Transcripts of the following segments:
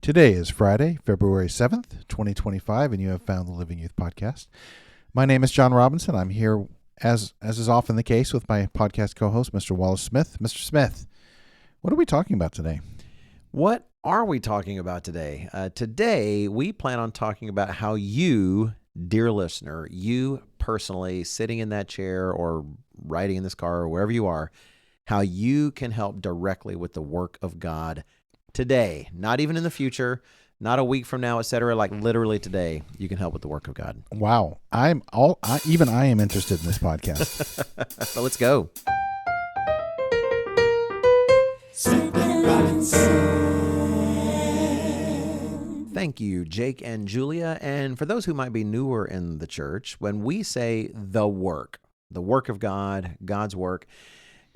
Today is Friday, February 7th, 2025, and you have found the Living Youth Podcast. My name is John Robinson. I'm here, as is often the case, with my podcast co-host, Mr. Wallace Smith. Mr. Smith, what are we talking about today? What are we talking about today? Today, we plan on talking about how you, dear listener, you personally, sitting in that chair or riding in this car or wherever you are, how you can help directly with the work of God today, not even in the future, not a week from now, etc. Like literally today, you can help with the work of God. Wow, I am interested in this podcast. So let's go. Thank you, Jake and Julia. And for those who might be newer in the church, when we say the work of God, God's work,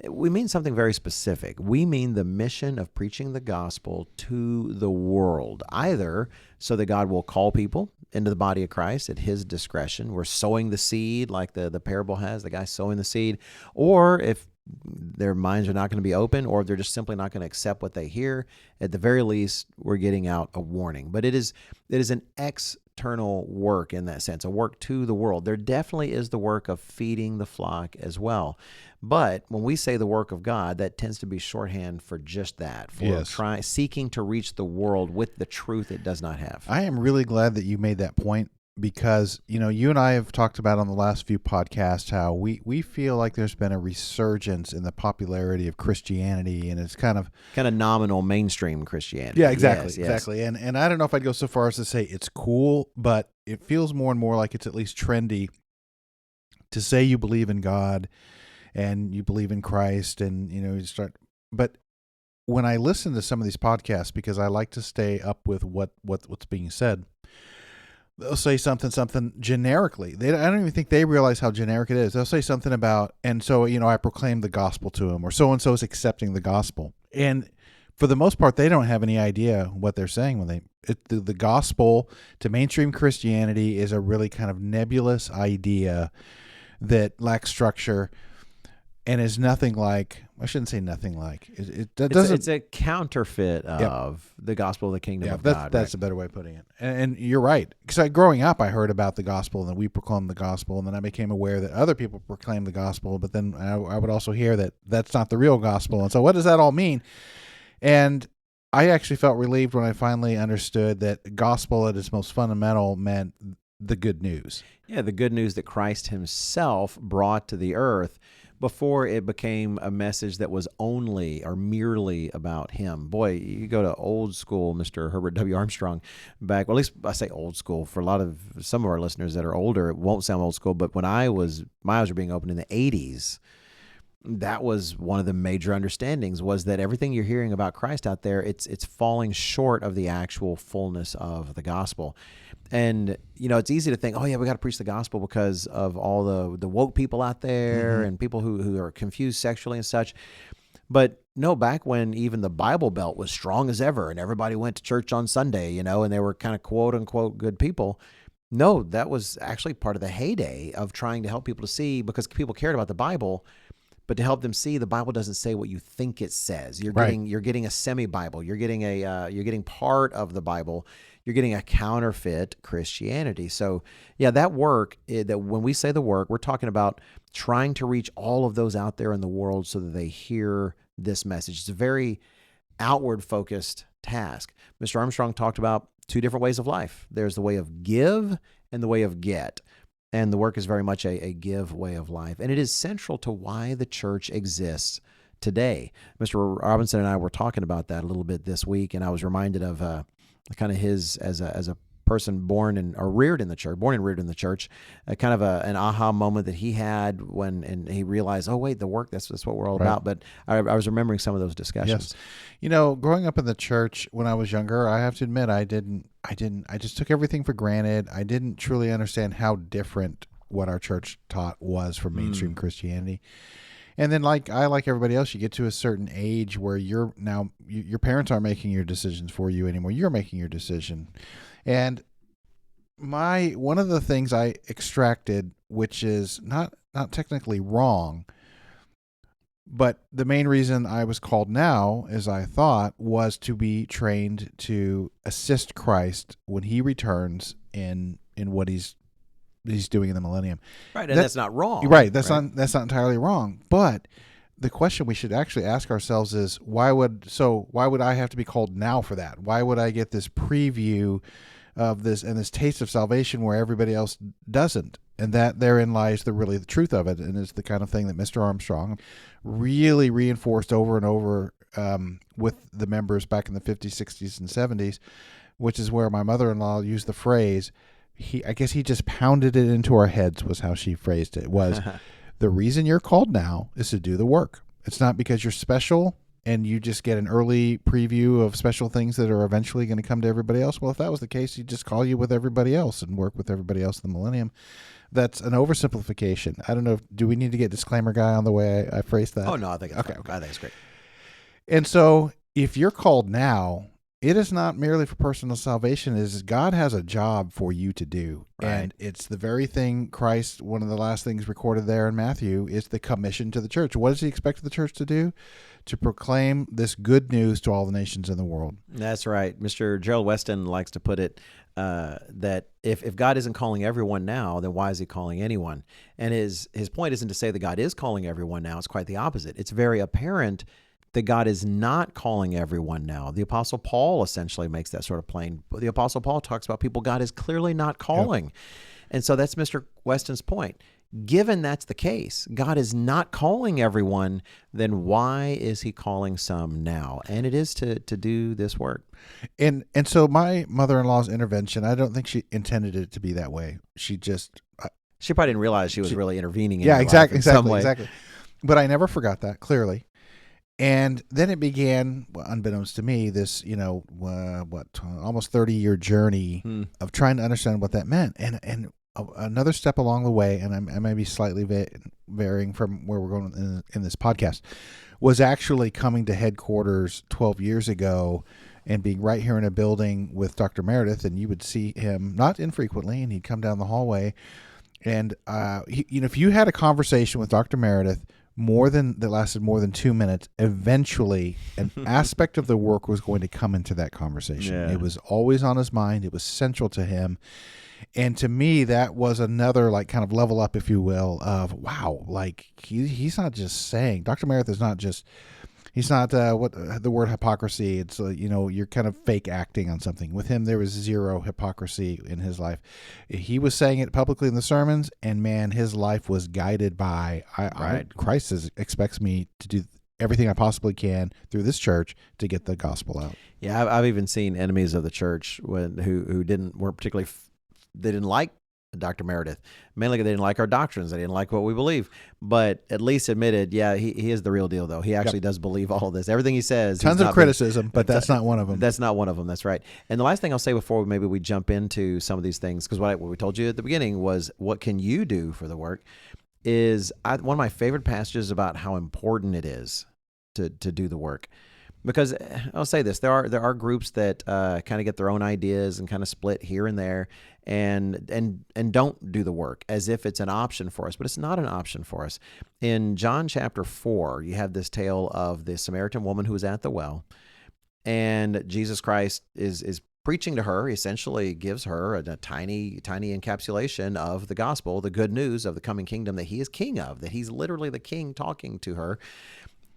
we mean something very specific. We mean the mission of preaching the gospel to the world, either so that God will call people into the body of Christ at his discretion. We're sowing the seed like the parable has, the guy sowing the seed, or if their minds are not going to be open, or they're just simply not going to accept what they hear, at the very least, we're getting out a warning. But it is an external work in that sense, a work to the world. There definitely is the work of feeding the flock as well. But when we say the work of God, that tends to be shorthand for just that, for seeking to reach the world with the truth it does not have. I am really glad that you made that point because, you and I have talked about on the last few podcasts how we feel like there's been a resurgence in the popularity of Christianity, and it's kind of nominal mainstream Christianity. Yeah, exactly, Yes. exactly. And I don't know if I'd go so far as to say it's cool, but it feels more and more like it's at least trendy to say you believe in God and you believe in Christ, and But when I listen to some of these podcasts, because I like to stay up with what's being said, they'll say something generically. I don't even think they realize how generic it is. They'll say something about, and so I proclaim the gospel to them, or so and so is accepting the gospel, and for the most part, they don't have any idea what they're saying when the gospel to mainstream Christianity is a really kind of nebulous idea that lacks structure. And is nothing like, I shouldn't say nothing like. It's a counterfeit of the gospel of the kingdom of God. That's a better way of putting it. And you're right. Because growing up, I heard about the gospel, and then we proclaimed the gospel, and then I became aware that other people proclaim the gospel, but then I would also hear that that's not the real gospel. And so what does that all mean? And I actually felt relieved when I finally understood that gospel at its most fundamental meant the good news. Yeah, the good news that Christ himself brought to the earth before it became a message that was only or merely about him. Boy, you go to old school Mr. Herbert W. Armstrong back, well, at least I say old school. For some of our listeners that are older, it won't sound old school, but when my eyes were being opened in the 80s, that was one of the major understandings, was that everything you're hearing about Christ out there, it's falling short of the actual fullness of the gospel. And, it's easy to think, oh, yeah, we got to preach the gospel because of all the woke people out there and people who are confused sexually and such. But no, back when even the Bible Belt was strong as ever and everybody went to church on Sunday, and they were kind of quote unquote good people. No, that was actually part of the heyday of trying to help people to see, because people cared about the Bible, but to help them see the Bible doesn't say what you think it says. You're getting a semi-Bible. You're getting part of the Bible. You're getting a counterfeit Christianity. So yeah, that work, that when we say the work, we're talking about trying to reach all of those out there in the world so that they hear this message. It's a very outward focused task. Mr. Armstrong talked about two different ways of life. There's the way of give and the way of get. And the work is very much a give way of life. And it is central to why the church exists today. Mr. Robinson and I were talking about that a little bit this week, and I was reminded of kind of his, as a person born and reared in the church, kind of an aha moment that he had and he realized, oh wait, the work, that's what we're all about. But I was remembering some of those discussions. Yes. Growing up in the church when I was younger, I have to admit, I just took everything for granted. I didn't truly understand how different what our church taught was from mainstream Christianity. And then, like everybody else, you get to a certain age where your parents aren't making your decisions for you anymore. You're making your decision. And one of the things I extracted, which is not technically wrong, But the main reason I was called now, as I thought, was to be trained to assist Christ when he returns in what he's doing in the millennium. Right, and that's not wrong. Right, that's not entirely wrong. But the question we should actually ask ourselves is why would I have to be called now for that? Why would I get this preview of this and this taste of salvation where everybody else doesn't? And that therein lies the truth of it, and it's the kind of thing that Mr. Armstrong really reinforced over and over with the members back in the 50s, 60s, and 70s, which is where my mother-in-law used the phrase. I guess he just pounded it into our heads, was how she phrased it. Was the reason you're called now is to do the work. It's not because you're special and you just get an early preview of special things that are eventually going to come to everybody else. Well, if that was the case, he'd just call you with everybody else and work with everybody else in the millennium. That's an oversimplification. I don't know. Do we need to get disclaimer guy on the way I phrased that? Oh, no, I think it's okay. I think it's great. And so if you're called now, it is not merely for personal salvation. It is God has a job for you to do. Right. And it's the very thing Christ, one of the last things recorded there in Matthew, is the commission to the church. What does he expect the church to do? To proclaim this good news to all the nations in the world. That's right. Mr. Gerald Weston likes to put it that if God isn't calling everyone now, then why is he calling anyone? And his point isn't to say that God is calling everyone now. It's quite the opposite. It's very apparent that God is not calling everyone now. The Apostle Paul essentially makes that sort of plain. The Apostle Paul talks about people God is clearly not calling. Yep. And so that's Mr. Weston's point. Given that's the case, God is not calling everyone, then why is he calling some now? And it is to do this work. And so my mother-in-law's intervention, I don't think she intended it to be that way. She probably didn't realize she was really intervening in exactly. But I never forgot that, clearly. And then it began, unbeknownst to me, this, almost 30-year journey of trying to understand what that meant. And another step along the way, and I may be slightly varying from where we're going in this podcast, was actually coming to headquarters 12 years ago and being right here in a building with Dr. Meredith, and you would see him not infrequently, and he'd come down the hallway. And, if you had a conversation with Dr. Meredith that lasted more than 2 minutes, eventually an aspect of the work was going to come into that conversation. Yeah. It was always on his mind. It was central to him. And to me, that was another kind of level up, if you will, of wow, he's not just saying, Dr. Meredith is not just, he's not what the word hypocrisy. It's you're kind of fake acting on something. With him, there was zero hypocrisy in his life. He was saying it publicly in the sermons, and man, his life was guided by Christ expects me to do everything I possibly can through this church to get the gospel out. Yeah, I've even seen enemies of the church who weren't particularly. They didn't like Dr. Meredith. Mainly they didn't like our doctrines. They didn't like what we believe. But at least admitted, he is the real deal, though. He actually does believe all of this. Everything he says. Tons of criticism, but that's not one of them. That's not one of them. That's right. And the last thing I'll say before maybe we jump into some of these things, because what we told you at the beginning was, what can you do for the work, is one of my favorite passages about how important it is to do the work. Because I'll say this, there are groups that kind of get their own ideas and kind of split here and there, and don't do the work as if it's an option for us, but it's not an option for us. In John chapter 4, you have this tale of the Samaritan woman who was at the well, and Jesus Christ is preaching to her. He essentially gives her a tiny encapsulation of the gospel, the good news of the coming kingdom that he is king of, that he's literally the king talking to her.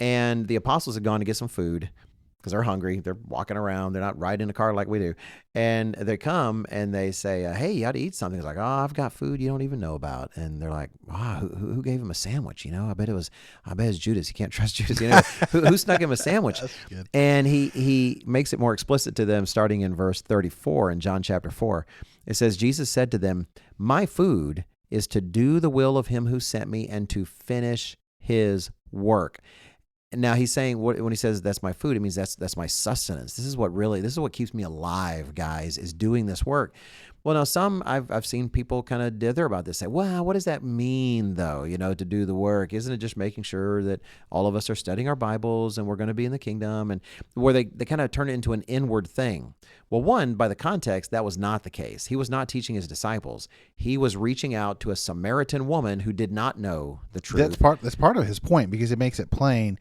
And the apostles had gone to get some food because they're hungry. They're walking around. They're not riding in a car like we do. And they come and they say, hey, you ought to eat something. It's like, oh, I've got food you don't even know about. And they're like, wow, who gave him a sandwich? I bet it's Judas. You can't trust Judas. Who snuck him a sandwich? That's good. And he makes it more explicit to them starting in verse 34 in John chapter 4. It says, Jesus said to them, my food is to do the will of him who sent me and to finish his work. Now he's saying when he says that's my food, it means that's my sustenance. This is what keeps me alive, guys, is doing this work. Well, now some I've seen people kind of dither about this. Say, "Well, what does that mean, though? To do the work, isn't it just making sure that all of us are studying our Bibles and we're going to be in the kingdom?" And where they kind of turn it into an inward thing. Well, one, by the context, that was not the case. He was not teaching his disciples. He was reaching out to a Samaritan woman who did not know the truth. That's part of his point, because it makes it plain.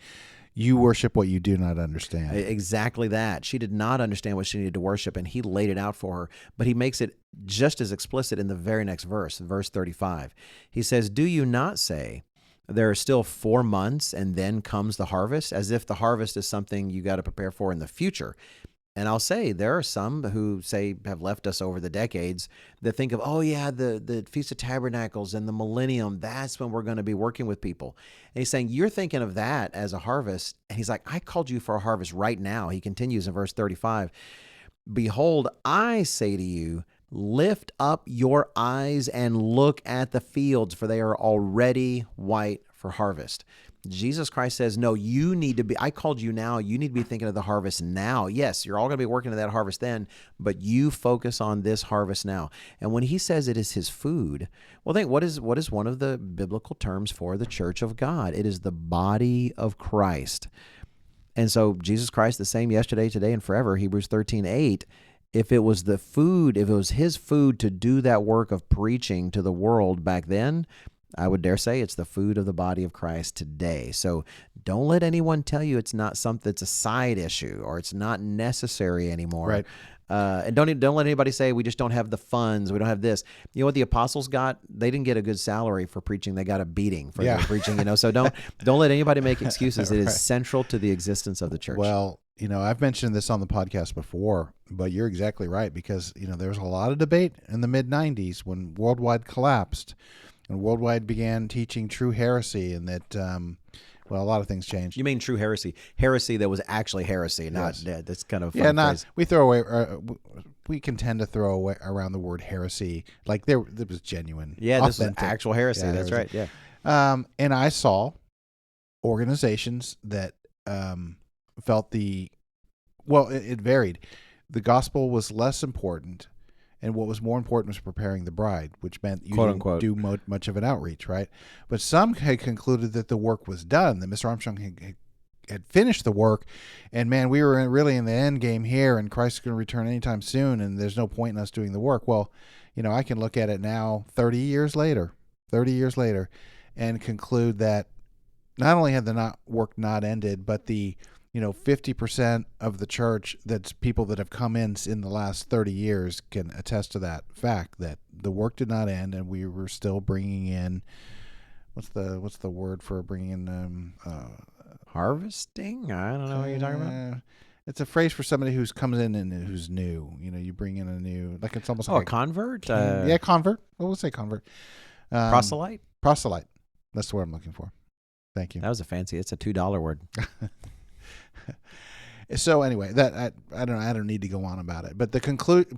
You worship what you do not understand. Exactly that. She did not understand what she needed to worship, and he laid it out for her. But he makes it just as explicit in the very next verse, verse 35. He says, "Do you not say, there are still 4 months and then comes the harvest?" As if the harvest is something you got to prepare for in the future. And I'll say there are some who have left us over the decades that think of, oh yeah, the Feast of Tabernacles and the millennium, that's when we're going to be working with people. And he's saying, you're thinking of that as a harvest. And he's like, I called you for a harvest right now. He continues in verse 35, "Behold, I say to you, lift up your eyes and look at the fields, for they are already white for harvest." Jesus Christ says, no, you need to be, I called you now, you need to be thinking of the harvest now. Yes, you're all going to be working to that harvest then, but you focus on this harvest now. And when he says it is his food, well, think, what is one of the biblical terms for the church of God? It is the body of Christ. And so Jesus Christ, the same yesterday, today, and forever, Hebrews 13:8, if it was the food, if it was his food to do that work of preaching to the world back then, I would dare say it's the food of the body of Christ today. So don't let anyone tell you it's not something that's a side issue or it's not necessary anymore. Right. And don't let anybody say we just don't have the funds, we don't have this. You know what the apostles got? They didn't get a good salary for preaching; they got a beating for their preaching. So don't let anybody make excuses. It is central to the existence of the church. Well, I've mentioned this on the podcast before, but you're exactly right, because there was a lot of debate in the mid '90s when Worldwide collapsed. And Worldwide began teaching true heresy, and that, a lot of things changed. You mean true heresy? Heresy that was actually heresy, not that's kind of phrase. We throw away. We can tend to throw away around the word heresy, like there was genuine. Yeah, authentic. This was actual heresy. Yeah, that's right. Yeah. And I saw organizations that felt it varied. The gospel was less important. And what was more important was preparing the bride, which meant you didn't do much of an outreach, right? But some had concluded that the work was done, that Mr. Armstrong had finished the work, and man, we were really in the end game here, and Christ is going to return anytime soon, and there's no point in us doing the work. Well, I can look at it now 30 years later, and conclude that not only had the work not ended, but the 50% of the church, that's people that have come in the last 30 years, can attest to that fact, that the work did not end, and we were still bringing in, what's the word for bringing in harvesting? I don't know what you're talking about. It's a phrase for somebody who's comes in and who's new. You bring in a new, like it's almost like a convert. Convert. We'll say convert. Proselyte. Proselyte. That's the word I'm looking for. Thank you. That was it's a $2 word. So anyway, that I don't need to go on about it. But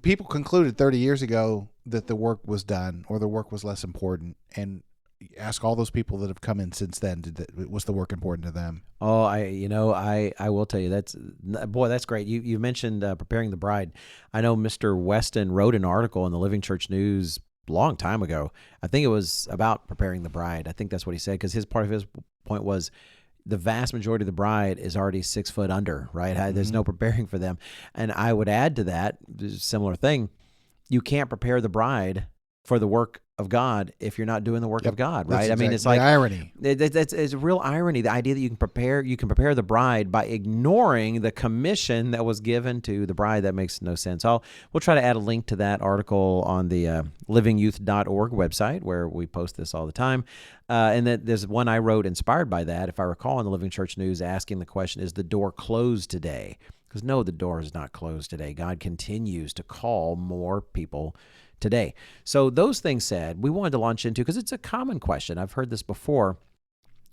people concluded 30 years ago that the work was done, or the work was less important. And ask all those people that have come in since then, was the work important to them? Oh, I will tell you, that's great. You mentioned preparing the bride. I know Mr. Weston wrote an article in the Living Church News a long time ago. I think it was about preparing the bride. I think that's what he said, because part of his point was, the vast majority of the bride is already 6 foot under, right? Mm-hmm. There's no preparing for them. And I would add to that, similar thing, you can't prepare the bride for the work of God if you're not doing the work of God, right? That's it's like irony. It's a real irony. The idea that you can prepare the bride by ignoring the commission that was given to the bride. That makes no sense. We'll try to add a link to that article on the livingyouth.org website, where we post this all the time. And that there's one I wrote inspired by that, if I recall, in the Living Church News, asking the question, is the door closed today? Because no, the door is not closed today. God continues to call more people today. So those things said, we wanted to launch into, because it's a common question. I've heard this before,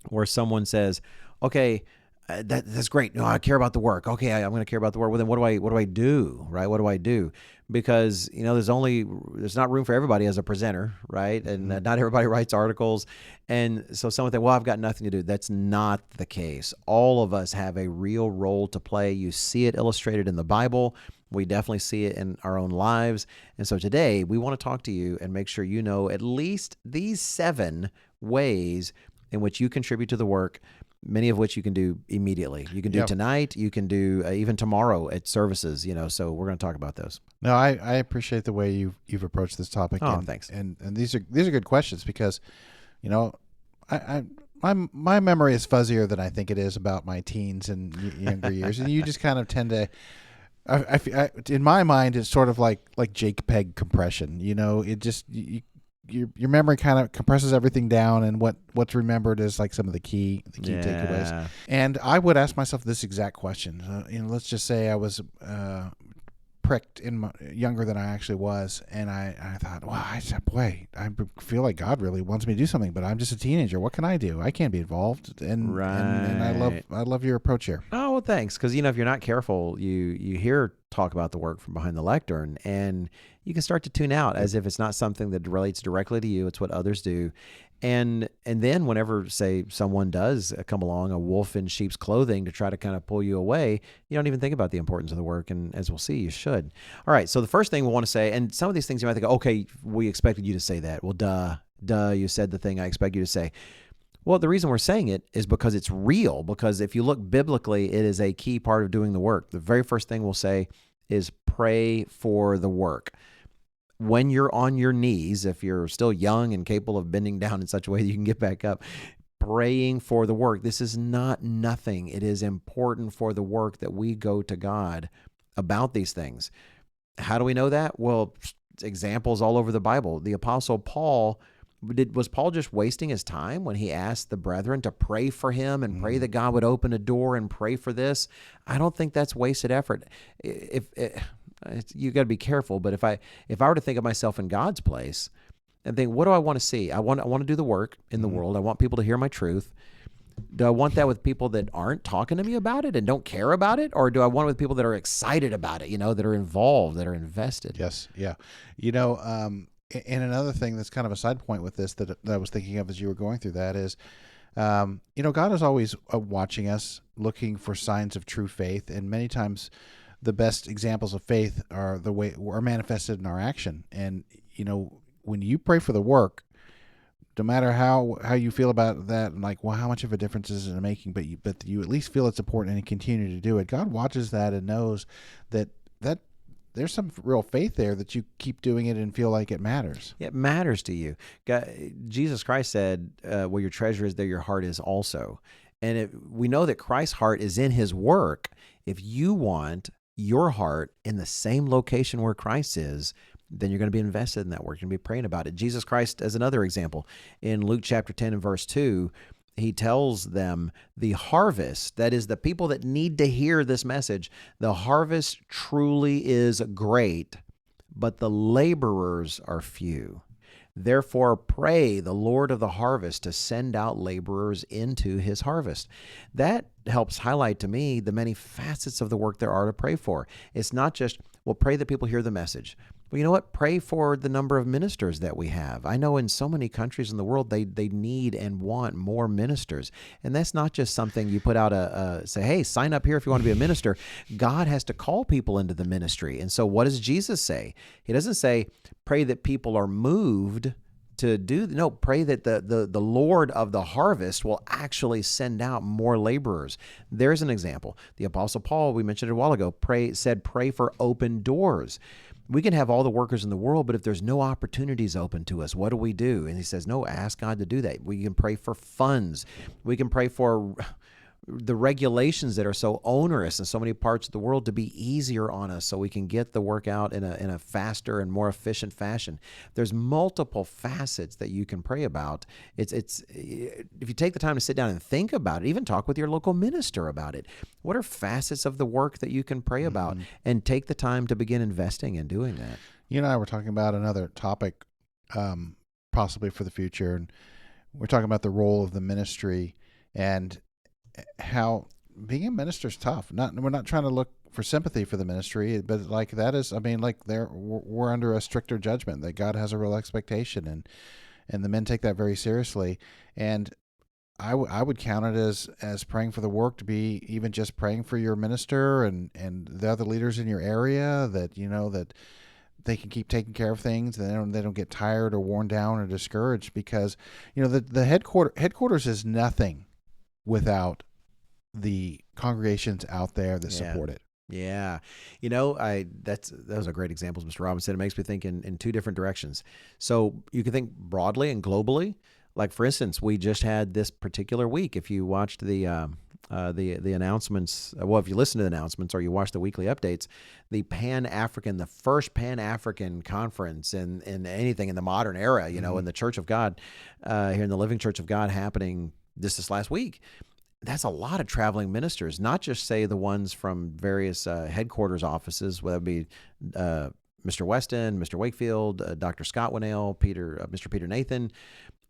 where someone says, okay, that's great. No, I care about the work. Okay, I'm going to care about the work. Well, then what do I do? Right? What do I do? Because, there's not room for everybody as a presenter, right? And not everybody writes articles. And so someone think, well, I've got nothing to do. That's not the case. All of us have a real role to play. You see it illustrated in the Bible. We definitely see it in our own lives. And so today we want to talk to you and make sure you know at least these 7 ways in which you contribute to the work, many of which you can do immediately. You can do Yep. tonight, you can do even tomorrow at services, so we're going to talk about those. No, I appreciate the way you've approached this topic. Oh, and, thanks. And these are good questions because, you know, my memory is fuzzier than I think it is about my teens and younger years, and you just kind of tend to. In my mind, it's sort of like JPEG compression. It just your memory kind of compresses everything down, and what's remembered is like some of the key takeaways. And I would ask myself this exact question. Let's just say I was pricked younger than I actually was, and I thought, wow, I feel like God really wants me to do something, but I'm just a teenager. What can I do? I can't be involved. And I love your approach here. Oh, well, thanks. Because if you're not careful, you hear talk about the work from behind the lectern, and you can start to tune out as if it's not something that relates directly to you. It's what others do. And then whenever, say, someone does come along, a wolf in sheep's clothing, to try to kind of pull you away, you don't even think about the importance of the work. And as we'll see, you should. All right. So the first thing we want to say, and some of these things you might think, okay, we expected you to say that. Well, duh, you said the thing I expect you to say. Well, the reason we're saying it is because it's real, because if you look biblically, it is a key part of doing the work. The very first thing we'll say is pray for the work. When you're on your knees, if you're still young and capable of bending down in such a way that you can get back up, praying for the work. This is not nothing. It is important for the work that we go to God about these things. How do we know that? Well, examples all over the Bible. The Apostle Paul, was Paul just wasting his time when he asked the brethren to pray for him and pray that God would open a door and pray for this? I don't think that's wasted effort. You got to be careful. But if I were to think of myself in God's place and think, what do I want to see? I want to do the work in the world. I want people to hear my truth. Do I want that with people that aren't talking to me about it and don't care about it? Or do I want it with people that are excited about it, that are involved, that are invested? Yes. Yeah. And another thing that's kind of a side point with this that I was thinking of as you were going through that is, God is always watching us, looking for signs of true faith. And many times the best examples of faith are manifested in our action. And, when you pray for the work, no matter how you feel about that, and like, well, how much of a difference is it making? But you at least feel it's important and you continue to do it. God watches that and knows that there's some real faith there that you keep doing it and feel like it matters. It matters to you. God, Jesus Christ said, where your treasure is, there your heart is also. And we know that Christ's heart is in his work. If you want your heart in the same location where Christ is, then you're going to be invested in that work. You're going to be praying about it. Jesus Christ, as another example, in Luke chapter 10 and verse 2, he tells them the harvest, that is the people that need to hear this message, the harvest truly is great, but the laborers are few. Therefore, pray the Lord of the harvest to send out laborers into his harvest. That helps highlight to me the many facets of the work there are to pray for. It's not just, well, pray that people hear the message. Well, you know what? Pray for the number of ministers that we have. I know in so many countries in the world, they need and want more ministers. And that's not just something you put out say, hey, sign up here if you want to be a minister. God has to call people into the ministry. And so what does Jesus say? He doesn't say, pray that people are moved to do. No, pray that the Lord of the harvest will actually send out more laborers. There's an example. The Apostle Paul, we mentioned it a while ago, said pray for open doors. We can have all the workers in the world, but if there's no opportunities open to us, what do we do? And he says, no, ask God to do that. We can pray for funds. We can pray for the regulations that are so onerous in so many parts of the world to be easier on us so we can get the work out in a faster and more efficient fashion. There's multiple facets that you can pray about. It's if you take the time to sit down and think about it, even talk with your local minister about it. What are facets of the work that you can pray about, and take the time to begin investing in doing that? You and I were talking about another topic possibly for the future, and we're talking about the role of the ministry and how being a minister is tough. We're not trying to look for sympathy for the ministry, but like that is, we're under a stricter judgment that God has a real expectation, and the men take that very seriously. And I would count it as praying for the work to be even just praying for your minister and the other leaders in your area, that that they can keep taking care of things, and they don't get tired or worn down or discouraged, because the headquarters is nothing without the congregations out there that support it. Yeah. That was a great example, Mr. Robinson. It makes me think in two different directions. So you can think broadly and globally. Like, for instance, we just had this particular week, if you watched the announcements, if you listen to the announcements or you watch the weekly updates, the first Pan-African conference in anything in the modern era, in the Church of God, here in the Living Church of God, happening this last week. That's a lot of traveling ministers, not just, say, the ones from various headquarters offices, whether it be Mr. Weston, Mr. Wakefield, Dr. Scott Winnell, Mr. Peter Nathan.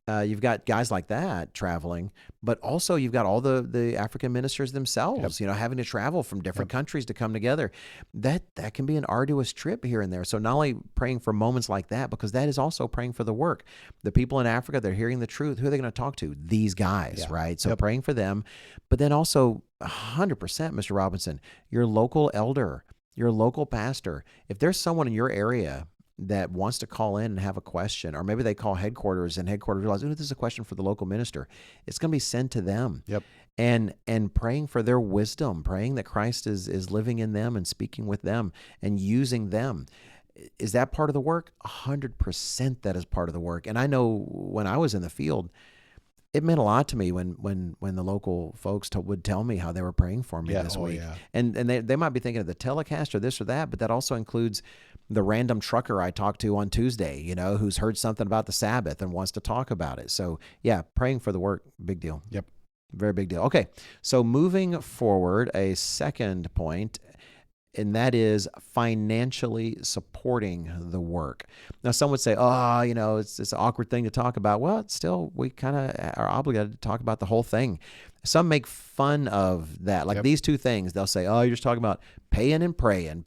You've got guys like that traveling, but also you've got all the African ministers themselves, having to travel from different countries to come together. That can be an arduous trip here and there. So not only praying for moments like that, because that is also praying for the work. The people in Africa, they're hearing the truth. Who are they going to talk to? These guys, right? So praying for them, but then also 100%, Mr. Robinson, your local elder, your local pastor. If there's someone in your area that wants to call in and have a question, or maybe they call headquarters and headquarters realize, this is a question for the local minister, it's going to be sent to them. Yep. And praying for their wisdom, praying that Christ is living in them and speaking with them and using them. Is that part of the work? 100% that is part of the work. And I know when I was in the field, it meant a lot to me when the local folks would tell me how they were praying for me this week. Yeah. And they might be thinking of the telecast or this or that, but that also includes the random trucker I talked to on Tuesday, who's heard something about the Sabbath and wants to talk about it. So yeah, praying for the work, big deal. Yep. Very big deal. Okay. So moving forward, a second point, and that is financially supporting the work. Now, some would say, it's an awkward thing to talk about. Well, still, we kind of are obligated to talk about the whole thing. Some make fun of that. Like these two things, they'll say, you're just talking about paying and praying.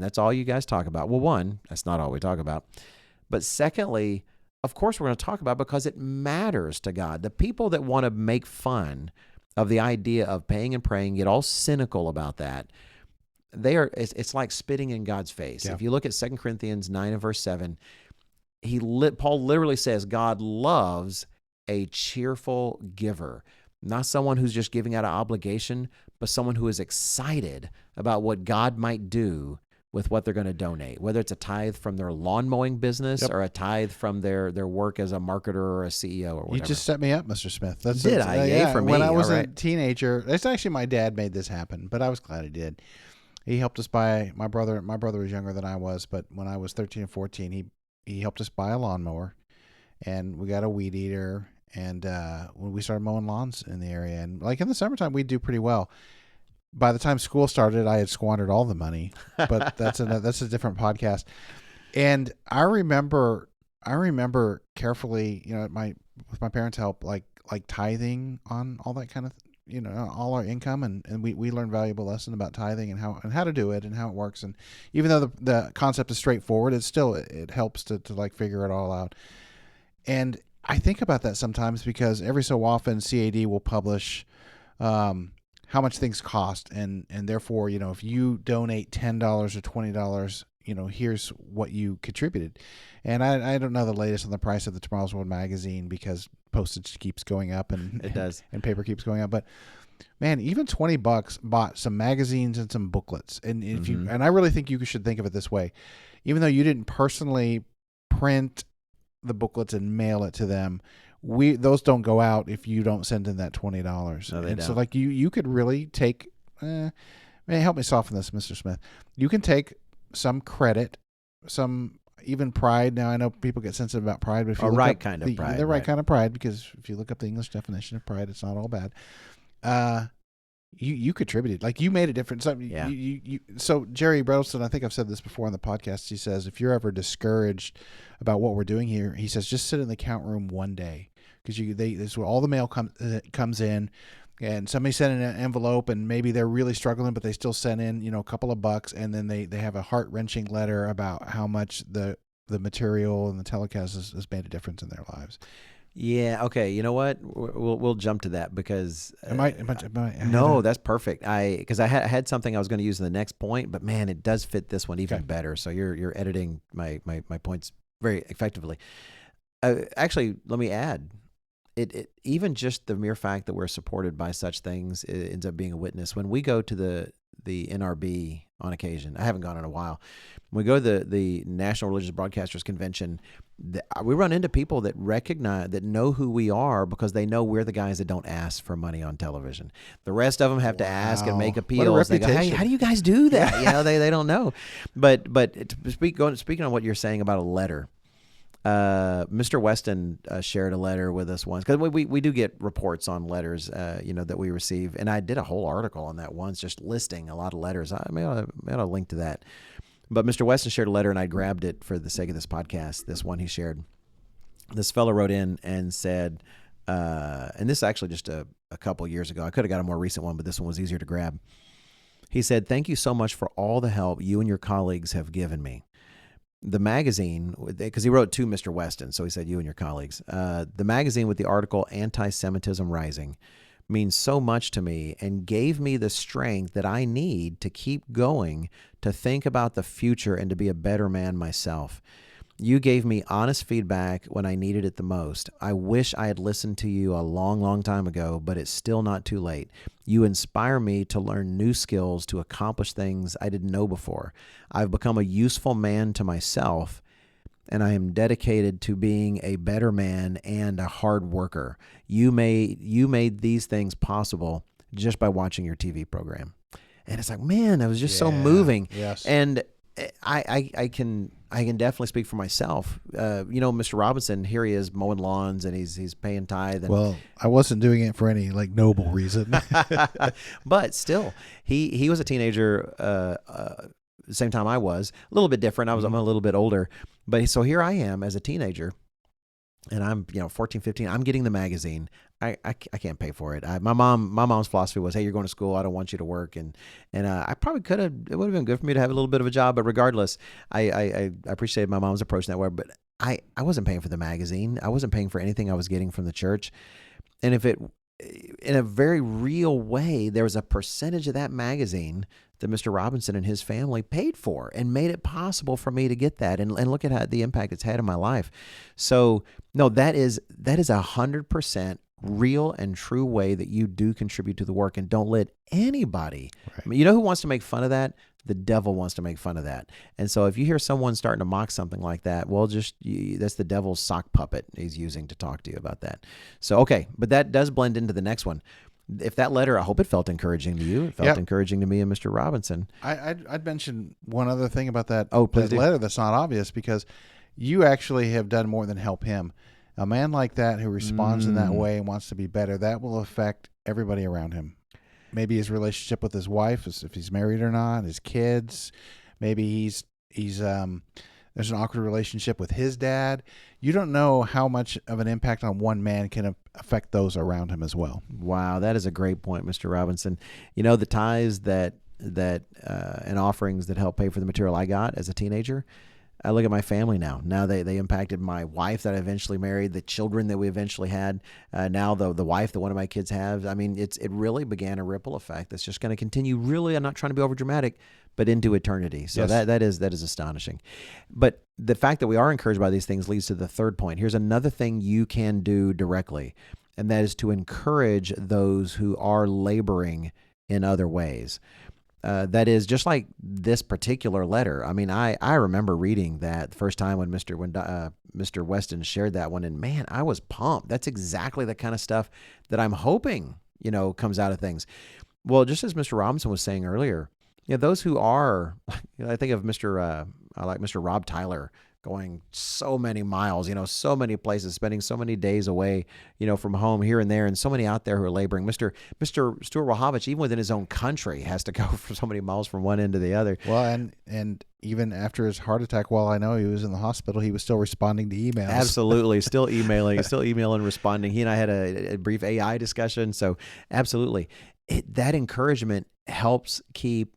That's all you guys talk about. Well, one, that's not all we talk about. But secondly, of course, we're going to talk about it because it matters to God. The people that want to make fun of the idea of paying and praying, get all cynical about that, it's like spitting in God's face. Yeah. If you look at 2 Corinthians 9 and verse 7, Paul literally says God loves a cheerful giver, not someone who's just giving out of obligation, but someone who is excited about what God might do with what they're going to donate, whether it's a tithe from their lawn mowing business or a tithe from their work as a marketer or a CEO or whatever. You just set me up, Mr. Smith. For me. When I was a teenager, it's actually my dad made this happen, but I was glad he did. He helped us buy, my brother was younger than I was, but when I was 13 and 14, he helped us buy a lawnmower, and we got a weed eater, and when we started mowing lawns in the area, and like in the summertime, we'd do pretty well. By the time school started, I had squandered all the money, but that's a different podcast. And I remember carefully, with my parents' help, like tithing on all that kind of all our income, and we learned valuable lesson about tithing and how to do it and how it works. And even though the concept is straightforward, it helps to like figure it all out. And I think about that sometimes because every so often CAD will publish how much things cost, and therefore, if you donate $10 or $20, here's what you contributed. And I don't know the latest on the price of the Tomorrow's World magazine because postage keeps going up and it does, and paper keeps going up. But man, even $20 bought some magazines and some booklets. And if and I really think you should think of it this way, even though you didn't personally print the booklets and mail it to them, those don't go out if you don't send in that $20. No, they don't. So like you could really take, help me soften this, Mr. Smith. You can take some credit, some even pride. Now I know people get sensitive about pride, but if you look up kind of pride, the right kind of pride, because if you look up the English definition of pride, it's not all bad. You contributed, like you made a difference. So Jerry Bredelson, I think I've said this before on the podcast. He says if you're ever discouraged about what we're doing here, he says just sit in the count room one day, because this is where all the mail comes in, and somebody sent in an envelope, and maybe they're really struggling, but they still sent in a couple of bucks, and then they have a heart-wrenching letter about how much the material and the telecast has made a difference in their lives. Yeah. Okay. You know what? We'll jump to that because No, that's perfect. Because I had something I was going to use in the next point, but man, it does fit this one even Okay. better. So you're editing my points very effectively. Actually, let me add. It even just the mere fact that we're supported by such things, it ends up being a witness. When we go to the NRB on occasion, I haven't gone in a while. When we go to the National Religious Broadcasters Convention, we run into people that know who we are because they know we're the guys that don't ask for money on television. The rest of them have to ask and make Wow. appeals. What a They go, "Hey, reputation." how do you guys do that?" They don't know. But speaking on what you're saying about a letter. Mr. Weston shared a letter with us once because we do get reports on letters, that we receive, and I did a whole article on that once, just listing a lot of letters. I may ought to link to that. But Mr. Weston shared a letter, and I grabbed it for the sake of this podcast. This one he shared. This fellow wrote in and said, and this is actually just a couple years ago. I could have got a more recent one, but this one was easier to grab. He said, "Thank you so much for all the help you and your colleagues have given me. The magazine," because he wrote to Mr. Weston, so he said, "You and your colleagues." The magazine with the article "Anti-Semitism Rising" means so much to me and gave me the strength that I need to keep going, to think about the future, and to be a better man myself. You gave me honest feedback when I needed it the most. I wish I had listened to you a long, long time ago, but it's still not too late. You inspire me to learn new skills, to accomplish things I didn't know before. I've become a useful man to myself, and I am dedicated to being a better man and a hard worker. You made these things possible just by watching your TV program." And it's like, man, that was just so moving. Yes. And I can definitely speak for myself. Mr. Robinson, here he is mowing lawns and he's paying tithe. And, Well, I wasn't doing it for any noble reason. but still, he was a teenager. The same time I was, a little bit different. I'm a little bit older, but so here I am as a teenager, and I'm 14, 15. I'm getting the magazine. I can't pay for it. My mom's philosophy was, "Hey, you're going to school. I don't want you to work." And I probably could have. It would have been good for me to have a little bit of a job. But regardless, I appreciated my mom's approach in that way. But I wasn't paying for the magazine. I wasn't paying for anything I was getting from the church. And if it, in a very real way, there was a percentage of that magazine that Mr. Robinson and his family paid for and made it possible for me to get that. And look at the impact it's had in my life. So no, that is 100% real and true way that you do contribute to the work, and don't let anybody, Right. I mean, who wants to make fun of that? The devil wants to make fun of that. And so if you hear someone starting to mock something like that, well, that's the devil's sock puppet he's using to talk to you about that. So, okay. But that does blend into the next one. If that letter, I hope it felt encouraging to you. It felt encouraging to me and Mr. Robinson. I'd mention one other thing about that, Please that do. letter that's not obvious, because you actually have done more than help him. A man like that who responds in that way and wants to be better, that will affect everybody around him. Maybe his relationship with his wife, if he's married or not, his kids. Maybe he's there's an awkward relationship with his dad. You don't know how much of an impact on one man can affect those around him as well. Wow, that is a great point, Mr. Robinson. The tithes that and offerings that help pay for the material I got as a teenager, I look at my family now. Now they impacted my wife that I eventually married, the children that we eventually had, now the wife that one of my kids have. I mean, it really began a ripple effect that's just going to continue. Really, I'm not trying to be over dramatic, but into eternity. So Yes. that is astonishing. But the fact that we are encouraged by these things leads to the third point. Here's another thing you can do directly, and that is to encourage those who are laboring in other ways. That is just like this particular letter. I mean, I remember reading that the first time when Mr. Weston shared that one, and man, I was pumped. That's exactly the kind of stuff that I'm hoping, comes out of things. Well, just as Mr. Robinson was saying earlier, those who are, I think of I like Mr. Rob Tyler, going so many miles, so many places, spending so many days away, from home here and there, and so many out there who are laboring. Mr. Stuart Wachowicz, even within his own country, has to go for so many miles from one end to the other. Well, and even after his heart attack, while I know he was in the hospital, he was still responding to emails. Absolutely. Still emailing, responding. He and I had a brief AI discussion. So absolutely. That encouragement helps keep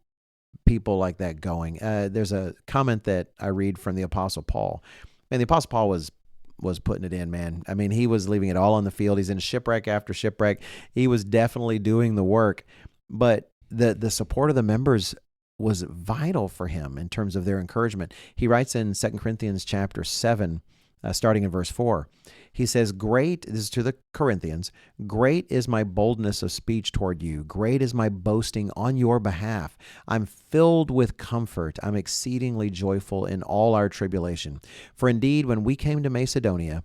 people like that going. There's a comment that I read from the Apostle Paul, and the Apostle Paul was was putting it in, man. I mean, he was leaving it all on the field. He's in shipwreck after shipwreck. He was definitely doing the work, but the support of the members was vital for him in terms of their encouragement. He writes in 2 Corinthians chapter 7, starting in verse 4. He says, "Great," this is to the Corinthians, "great is my boldness of speech toward you. Great is my boasting on your behalf. I'm filled with comfort. I'm exceedingly joyful in all our tribulation. For indeed, when we came to Macedonia,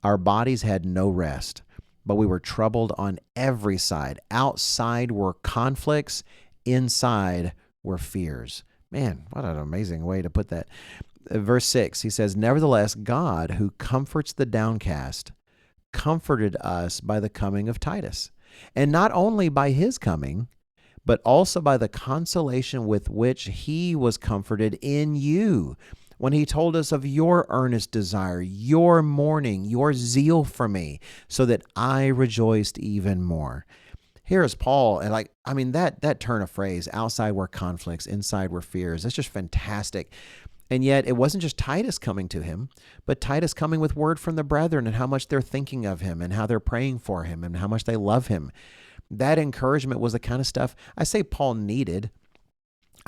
our bodies had no rest, but we were troubled on every side. Outside were conflicts, inside were fears." Man, what an amazing way to put that. Verse 6, he says, "Nevertheless, God, who comforts the downcast, comforted us by the coming of Titus. And not only by his coming, but also by the consolation with which he was comforted in you, when he told us of your earnest desire, your mourning, your zeal for me, so that I rejoiced even more." Here is Paul, and that turn of phrase, outside were conflicts, inside were fears. That's just fantastic. And yet it wasn't just Titus coming to him, but Titus coming with word from the brethren and how much they're thinking of him and how they're praying for him and how much they love him. That encouragement was the kind of stuff I say Paul needed.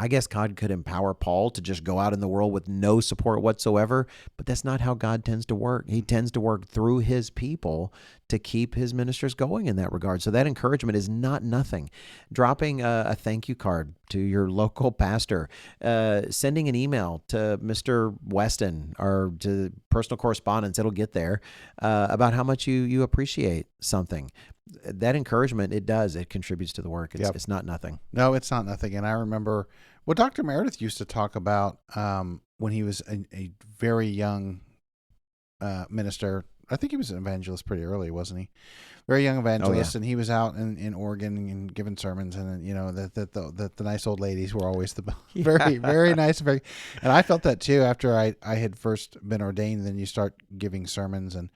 I guess God could empower Paul to just go out in the world with no support whatsoever, but that's not how God tends to work. He tends to work through his people to keep his ministers going in that regard. So that encouragement is not nothing. Dropping a thank you card to your local pastor, sending an email to Mr. Weston or to personal correspondence, it'll get there, about how much you appreciate something. That encouragement, it contributes to the work. It's not nothing. No, it's not nothing. And I remember what Dr. Meredith used to talk about when he was a very young minister. I think he was an evangelist pretty early, wasn't he? Very young evangelist, and he was out in Oregon and giving sermons, and that the nice old ladies were always the very very nice, and I felt that too after I had first been ordained. Then you start giving sermons, and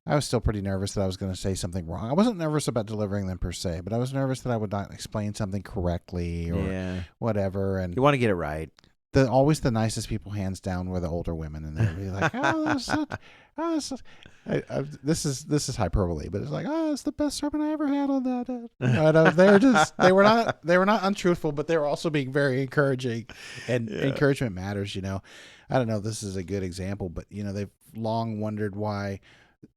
I was still pretty nervous that I was going to say something wrong. I wasn't nervous about delivering them per se, but I was nervous that I would not explain something correctly or whatever. And you want to get it right. Always the nicest people, hands down, were the older women, and they'd be like, this is hyperbole, but it's like, it's the best sermon I ever had on that. They were not untruthful, but they were also being very encouraging, and encouragement matters. I don't know if this is a good example, but they've long wondered why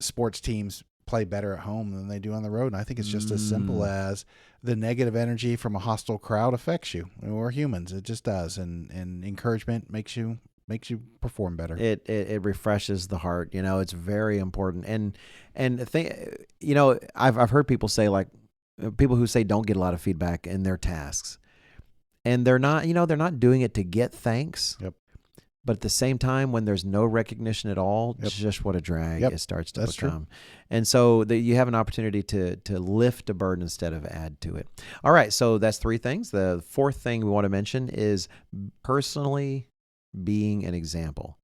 sports teams play better at home than they do on the road. And I think it's just as simple as the negative energy from a hostile crowd affects you. We're humans. It just does. And encouragement makes you perform better. It refreshes the heart. It's very important. And I've heard people say, like, people who say don't get a lot of feedback in their tasks, and they're not doing it to get thanks. Yep. But at the same time, when there's no recognition at all, just what a drag it starts to become. True. And so you have an opportunity to lift a burden instead of add to it. All right, so that's 3 things. The 4th thing we want to mention is personally being an example.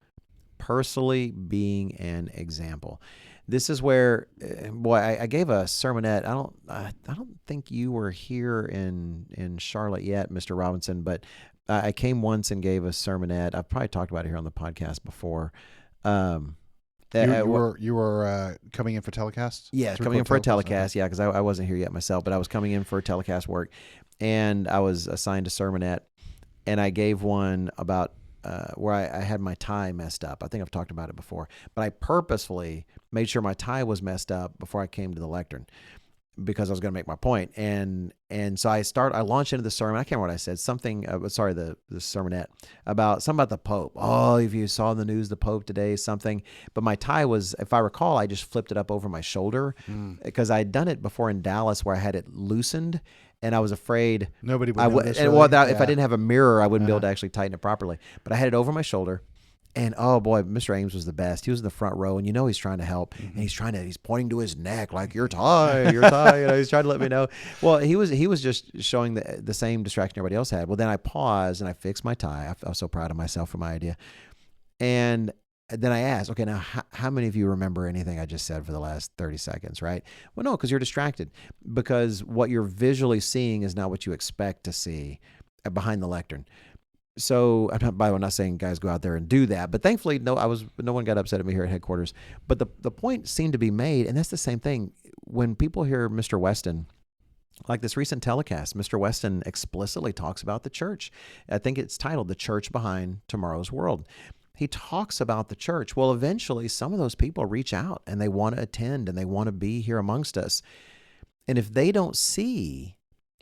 Personally being an example. This is where, I gave a sermonette. I don't think you were here in Charlotte yet, Mr. Robinson, but I came once and gave a sermonette. I've probably talked about it here on the podcast before. You were coming in for telecast? Yeah, coming in for a telecast. Yeah, because I wasn't here yet myself, but I was coming in for telecast work, and I was assigned a sermonette, and I gave one about where I had my tie messed up. I think I've talked about it before, but I purposefully made sure my tie was messed up before I came to the lectern, because I was going to make my point. And so I launched into the sermon. I can't remember what I said. The sermonette about something about the Pope. Oh, if you saw in the news, the Pope today, something. But my tie was, if I recall, I just flipped it up over my shoulder because I had done it before in Dallas where I had it loosened. And I was afraid nobody would notice. If I didn't have a mirror, I wouldn't be able to actually tighten it properly. But I had it over my shoulder. And oh boy, Mr. Ames was the best. He was in the front row, and he's trying to help, and he's pointing to his neck like, your tie. He's trying to let me know. Well, he was just showing the same distraction everybody else had. Well, then I paused and I fixed my tie. I was so proud of myself for my idea. And then I asked, okay, now how many of you remember anything I just said for the last 30 seconds, right? Well, no, because you're distracted, because what you're visually seeing is not what you expect to see behind the lectern. So I'm not, by the way, I'm not saying guys go out there and do that, but thankfully, no one got upset at me here at headquarters. But the point seemed to be made, and that's the same thing. When people hear Mr. Weston, like this recent telecast, Mr. Weston explicitly talks about the church. I think it's titled "The Church Behind Tomorrow's World." He talks about the church. Well, eventually, some of those people reach out and they want to attend and they want to be here amongst us. And if they don't see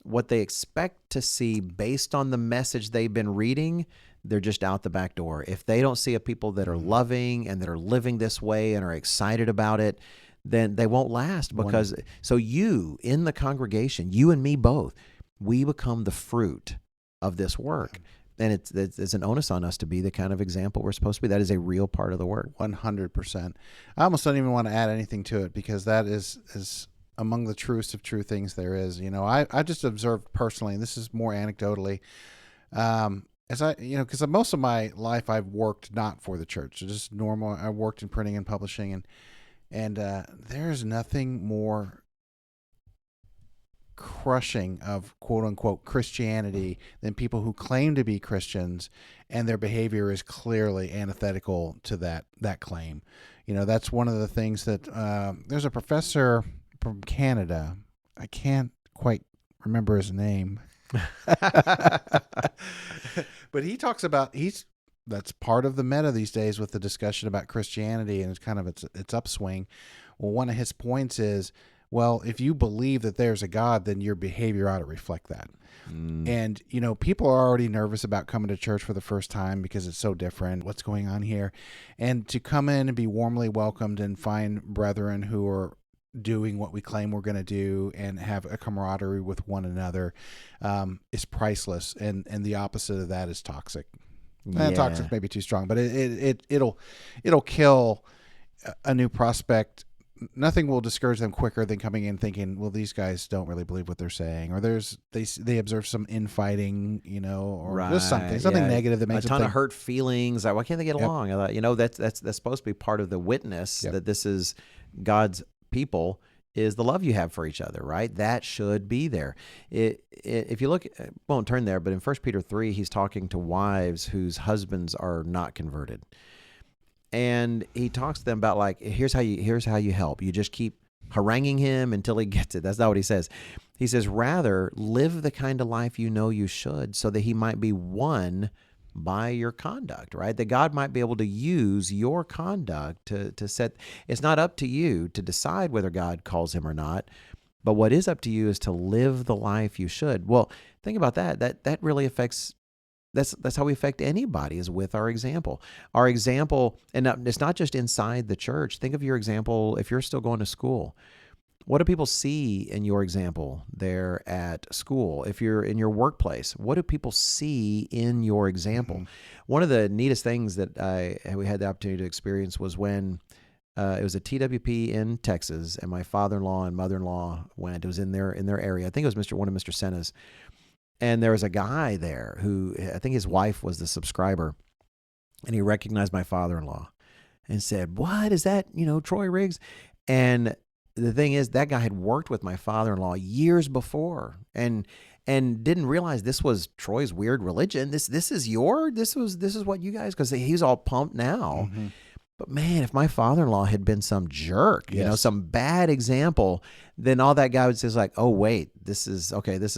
what they expect to see based on the message they've been reading, they're just out the back door. If they don't see a people that are loving and that are living this way and are excited about it, then they won't last. Because so you in the congregation, you and me both, we become the fruit of this work. And it's an onus on us to be the kind of example we're supposed to be. That is a real part of the work. 100%. I almost don't even want to add anything to it, because that is among the truest of true things there is. I just observed personally, and this is more anecdotally, as because most of my life I've worked not for the church, just normal. I worked in printing and publishing, and there's nothing more crushing of quote unquote Christianity than people who claim to be Christians and their behavior is clearly antithetical to that claim. That's one of the things that there's a professor from Canada. I can't quite remember his name. But he talks about that's part of the meta these days with the discussion about Christianity, and it's kind of its upswing. Well, one of his points is, well, if you believe that there's a God, then your behavior ought to reflect that. And, people are already nervous about coming to church for the first time because it's so different. What's going on here? And to come in and be warmly welcomed and find brethren who are doing what we claim we're going to do and have a camaraderie with one another is priceless. And the opposite of that is toxic. Yeah. Toxic may be too strong, but it'll kill a new prospect. Nothing will discourage them quicker than coming in thinking, well, these guys don't really believe what they're saying, or they observe some infighting, or just something negative that makes a ton of hurt feelings. Like, why can't they get along? I thought, that's supposed to be part of the witness that this is God's people, is the love you have for each other, right? That should be there. If you look, won't turn there, but in 1 Peter 3, he's talking to wives whose husbands are not converted. And he talks to them about, like, here's how you help. You just keep haranguing him until he gets it. That's not what he says. He says, rather, live the kind of life you know you should, so that he might be won by your conduct, right? That God might be able to use your conduct to set. It's not up to you to decide whether God calls him or not, but what is up to you is to live the life you should. Well, think about that. That really affects. That's how we affect anybody, is with our example. Our example, and it's not just inside the church. Think of your example if you're still going to school. What do people see in your example there at school? If you're in your workplace, what do people see in your example? Mm-hmm. One of the neatest things that we had the opportunity to experience was when it was a TWP in Texas, and my father-in-law and mother-in-law went. It was in their area. I think it was one of Mr. Senna's. And there was a guy there who, I think his wife was the subscriber, and he recognized my father-in-law and said, "What is that? Troy Riggs?" And the thing is, that guy had worked with my father-in-law years before, and didn't realize this was Troy's weird religion. This is what you guys, because he's all pumped now. Mm-hmm. But man, if my father-in-law had been some jerk, some bad example, then all that guy would say is like, oh, wait, this is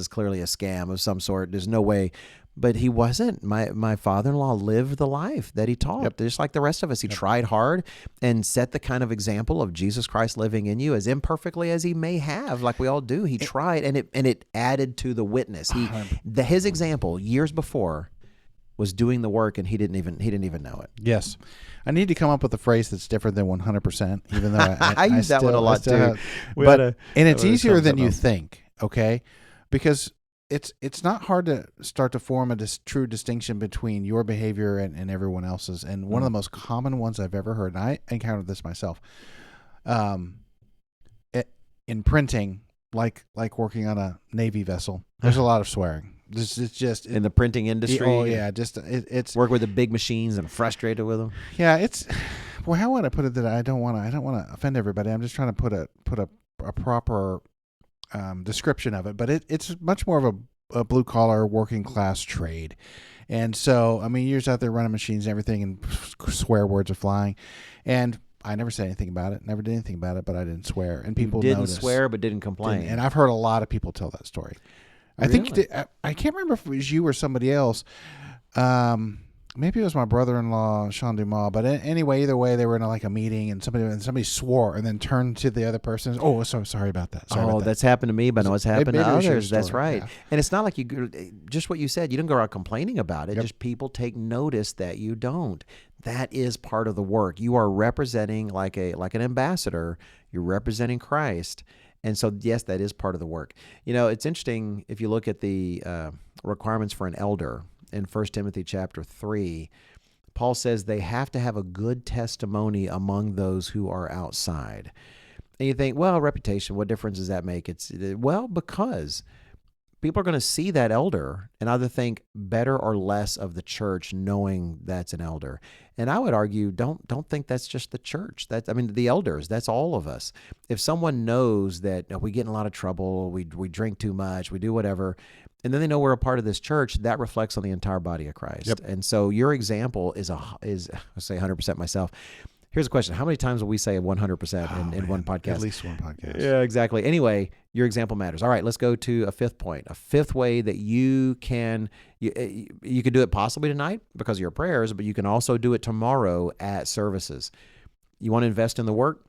clearly a scam of some sort. There's no way. But he wasn't. My father-in-law lived the life that he taught. Yep. Just like the rest of us. He tried hard and set the kind of example of Jesus Christ living in you, as imperfectly as he may have, like we all do. He tried, and it added to the witness. His example years before was doing the work, and he didn't even know it. Yes. I need to come up with a phrase that's different than 100%, even though I use that one a lot too. And it's easier than you think, okay? Because it's not hard to start to form a true distinction between your behavior and everyone else's. And one of the most common ones I've ever heard, and I encountered this myself, in printing, like working on a Navy vessel, there's a lot of swearing. This is just in the printing industry. Oh yeah, it's work with the big machines and frustrated with them. Yeah, it's. Well, how would I put it that I don't want to offend everybody. I'm just trying to put a proper description of it. But it's much more of a blue collar working class trade. And so, I mean, you're just out there running machines and everything, and swear words are flying. And I never said anything about it, never did anything about it, but I didn't swear. And people didn't noticed. swear, but didn't complain. And I've heard a lot of people tell that story. I think you did, I can't remember if it was you or somebody else. Maybe it was my brother-in-law, Sean Dumas. But anyway, either way, they were in a meeting, and somebody swore and then turned to the other person. Oh, so sorry about that. Sorry about that. That's happened to me, but I know it's happened to others. That's right. Yeah. And it's not like just what you said. You don't go around complaining about it. Yep. Just people take notice that you don't. That is part of the work. You are representing like an ambassador. You're representing Christ. And so, yes, that is part of the work. It's interesting if you look at the requirements for an elder. In 1 Timothy chapter 3, Paul says they have to have a good testimony among those who are outside. And you think, well, reputation, what difference does that make? Because people are going to see that elder and either think better or less of the church knowing that's an elder. And I would argue, don't think that's just the church. The elders, that's all of us. If someone knows that we get in a lot of trouble, we drink too much, we do whatever, and then they know we're a part of this church, that reflects on the entire body of Christ. Yep. And so your example is I say 100% myself. Here's a question. How many times will we say 100% in one podcast? At least one podcast. Yeah, exactly. Anyway, your example matters. All right, let's go to a fifth point. A fifth way that you can do it possibly tonight because of your prayers, but you can also do it tomorrow at services. You want to invest in the work?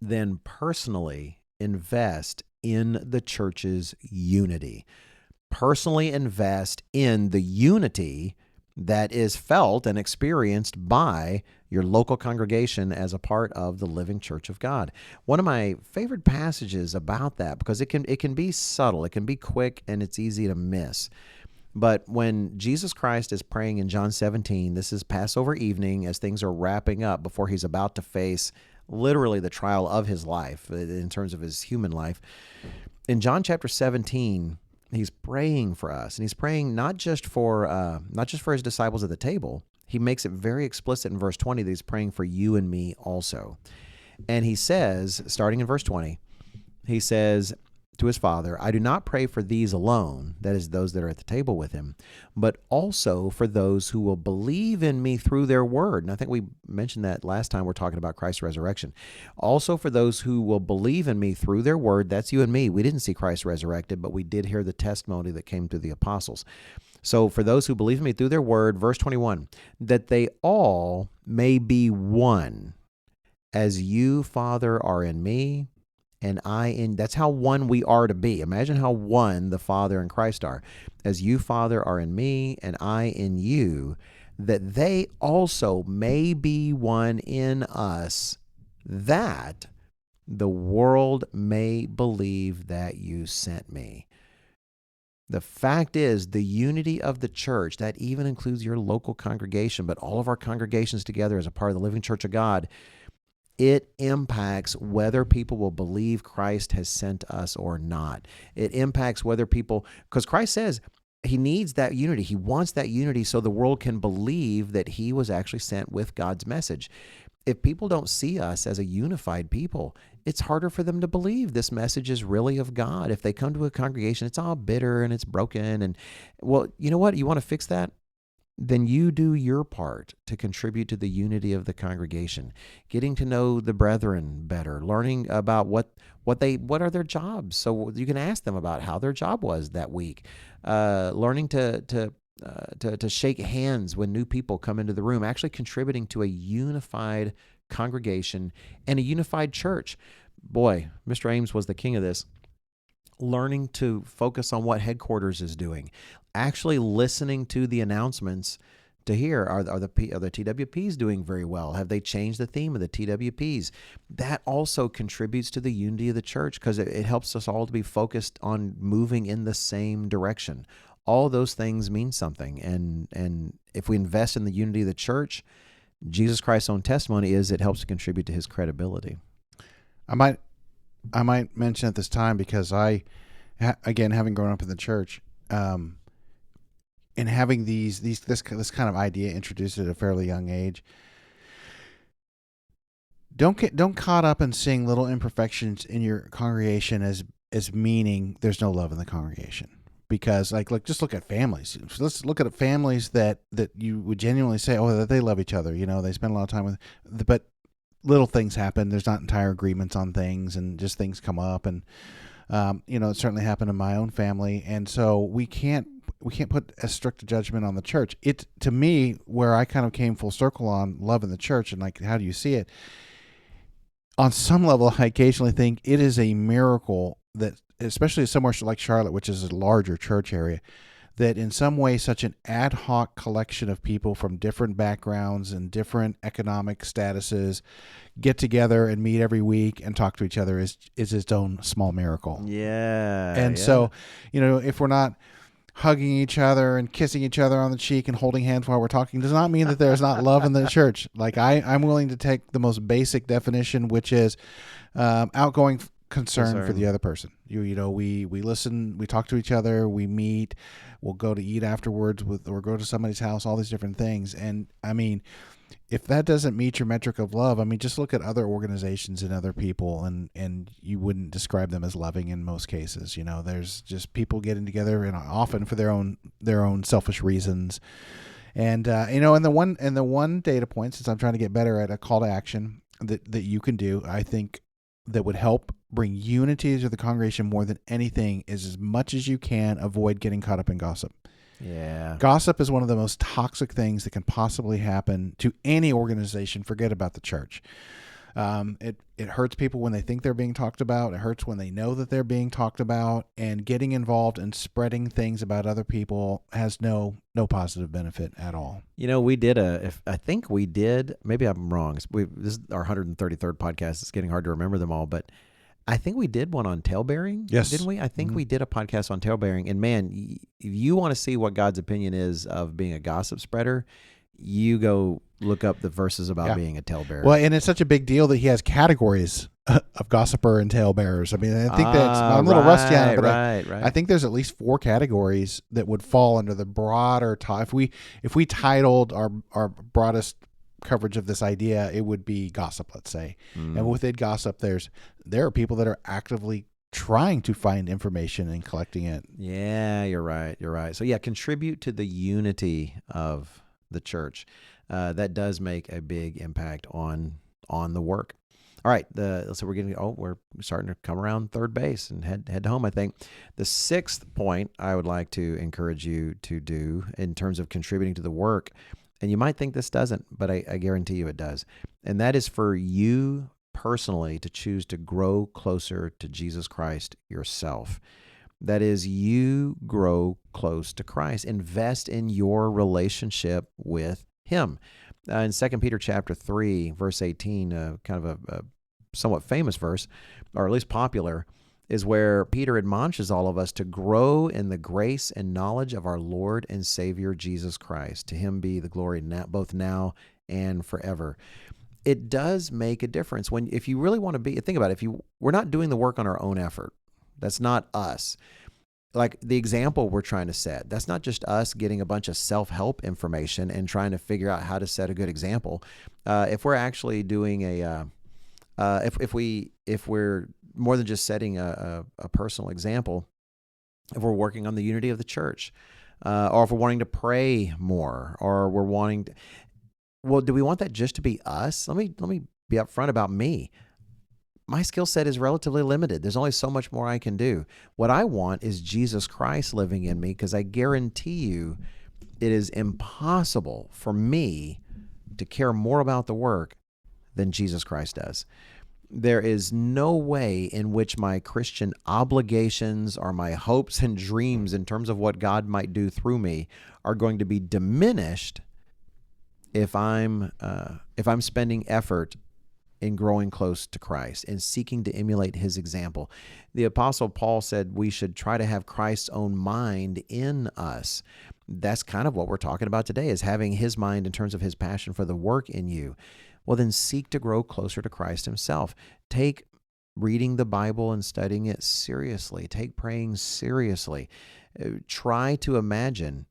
Then personally invest in the church's unity. Personally invest in the unity that is felt and experienced by your local congregation as a part of the living church of God. One of my favorite passages about that, because it can be subtle, it can be quick, and it's easy to miss. But when Jesus Christ is praying in John 17, this is Passover evening as things are wrapping up before he's about to face literally the trial of his life in terms of his human life. In John chapter 17, he's praying for us, and he's praying not just for his disciples at the table. He makes it very explicit in verse 20 that he's praying for you and me also. And he says, starting in verse 20, he says to his Father, I do not pray for these alone, that is those that are at the table with him, but also for those who will believe in me through their word. And I think we mentioned that last time we're talking about Christ's resurrection. Also for those who will believe in me through their word. That's you and me. We didn't see Christ resurrected, but we did hear the testimony that came through the apostles. So for those who believe in me through their word, verse 21, that they all may be one, as you, Father, are in me, and I in. That's how one we are to be. Imagine how one the Father and Christ are. As you, Father, are in me, and I in you, that they also may be one in us, that the world may believe that you sent me. The fact is, the unity of the church, that even includes your local congregation, but all of our congregations together as a part of the living church of God, it impacts whether people will believe Christ has sent us or not. It impacts whether people, because Christ says he needs that unity. He wants that unity so the world can believe that he was actually sent with God's message. If people don't see us as a unified people, it's harder for them to believe this message is really of God. If they come to a congregation, it's all bitter and it's broken. And, well, you know what? You want to fix that? Then you do your part to contribute to the unity of the congregation, getting to know the brethren better, learning about what are their jobs, so you can ask them about how their job was that week, learning to shake hands when new people come into the room, actually contributing to a unified congregation and a unified church. Boy, Mr. Ames was the king of this. Learning to focus on what headquarters is doing, actually listening to the announcements to hear, are the TWPs doing very well? Have they changed the theme of the TWPs? That also contributes to the unity of the church because it helps us all to be focused on moving in the same direction. All those things mean something. And if we invest in the unity of the church, Jesus Christ's own testimony is it helps to contribute to his credibility. I might mention at this time because again, having grown up in the church, and having this kind of idea introduced at a fairly young age, don't get caught up in seeing little imperfections in your congregation as meaning there's no love in the congregation. because just look at families. Let's look at families that you would genuinely say, oh, that they love each other. They spend a lot of time with, but little things happen. There's not entire agreements on things, and just things come up. And, it certainly happened in my own family. And so we can't put as strict a judgment on the church. It, to me, where I kind of came full circle on love in the church and how do you see it? On some level, I occasionally think it is a miracle that, especially somewhere like Charlotte, which is a larger church area, that in some way such an ad hoc collection of people from different backgrounds and different economic statuses get together and meet every week and talk to each other is its own small miracle. Yeah. And so, if we're not hugging each other and kissing each other on the cheek and holding hands while we're talking, does not mean that there's not love in the church. I'm willing to take the most basic definition, which is outgoing concern for the other person. We listen, we talk to each other, we meet, we'll go to eat afterwards or go to somebody's house, all these different things. And if that doesn't meet your metric of love, just look at other organizations and other people, and you wouldn't describe them as loving in most cases. There's just people getting together, and often for their own selfish reasons. And and the one data point, since I'm trying to get better at a call to action that you can do, I think that would help bring unity to the congregation more than anything is, as much as you can, avoid getting caught up in gossip. Yeah. Gossip is one of the most toxic things that can possibly happen to any organization. Forget about the church. It hurts people when they think they're being talked about. It hurts when they know that they're being talked about, and getting involved and spreading things about other people has no positive benefit at all. We did maybe I'm wrong. This is our 133rd podcast. It's getting hard to remember them all, but I think we did one on talebearing. Yes. Didn't we? I think we did a podcast on talebearing. And man, if you want to see what God's opinion is of being a gossip spreader, you go look up the verses about being a talebearer. Well, and it's such a big deal that he has categories of gossiper and talebearers. I think that's, I'm a little rusty on it, but right. I think there's at least 4 categories that would fall under the broader if we titled our broadest coverage of this idea, it would be gossip, let's say. And within gossip, there are people that are actively trying to find information and collecting it. Yeah, you're right. So contribute to the unity of the church. That does make a big impact on the work. All right, so we're starting to come around third base and head home, I think. The 6th point I would like to encourage you to do in terms of contributing to the work, and you might think this doesn't, but I guarantee you it does, and that is for you personally to choose to grow closer to Jesus Christ yourself. That is, you grow close to Christ. Invest in your relationship with Him. In 2 Peter chapter 3, verse 18, kind of a somewhat famous verse, or at least popular, is where Peter admonishes all of us to grow in the grace and knowledge of our Lord and Savior Jesus Christ. To Him be the glory both now and forever. It does make a difference if you really want to think about it. We're not doing the work on our own effort. That's not us. Like the example we're trying to set, that's not just us getting a bunch of self-help information and trying to figure out how to set a good example. If we're actually doing if we're more than just setting a personal example, if we're working on the unity of the church, or if we're wanting to pray more, or we're wanting to, well, do we want that just to be us? Let me be upfront about me. My skill set is relatively limited. There's only so much more I can do. What I want is Jesus Christ living in me, because I guarantee you it is impossible for me to care more about the work than Jesus Christ does. There is no way in which my Christian obligations or my hopes and dreams in terms of what God might do through me are going to be diminished if I'm spending effort in growing close to Christ and seeking to emulate His example. The Apostle Paul said we should try to have Christ's own mind in us. That's kind of what we're talking about today, is having His mind in terms of His passion for the work in you. Well, then seek to grow closer to Christ Himself. Take reading the Bible and studying it seriously. Take praying seriously. Try to imagine,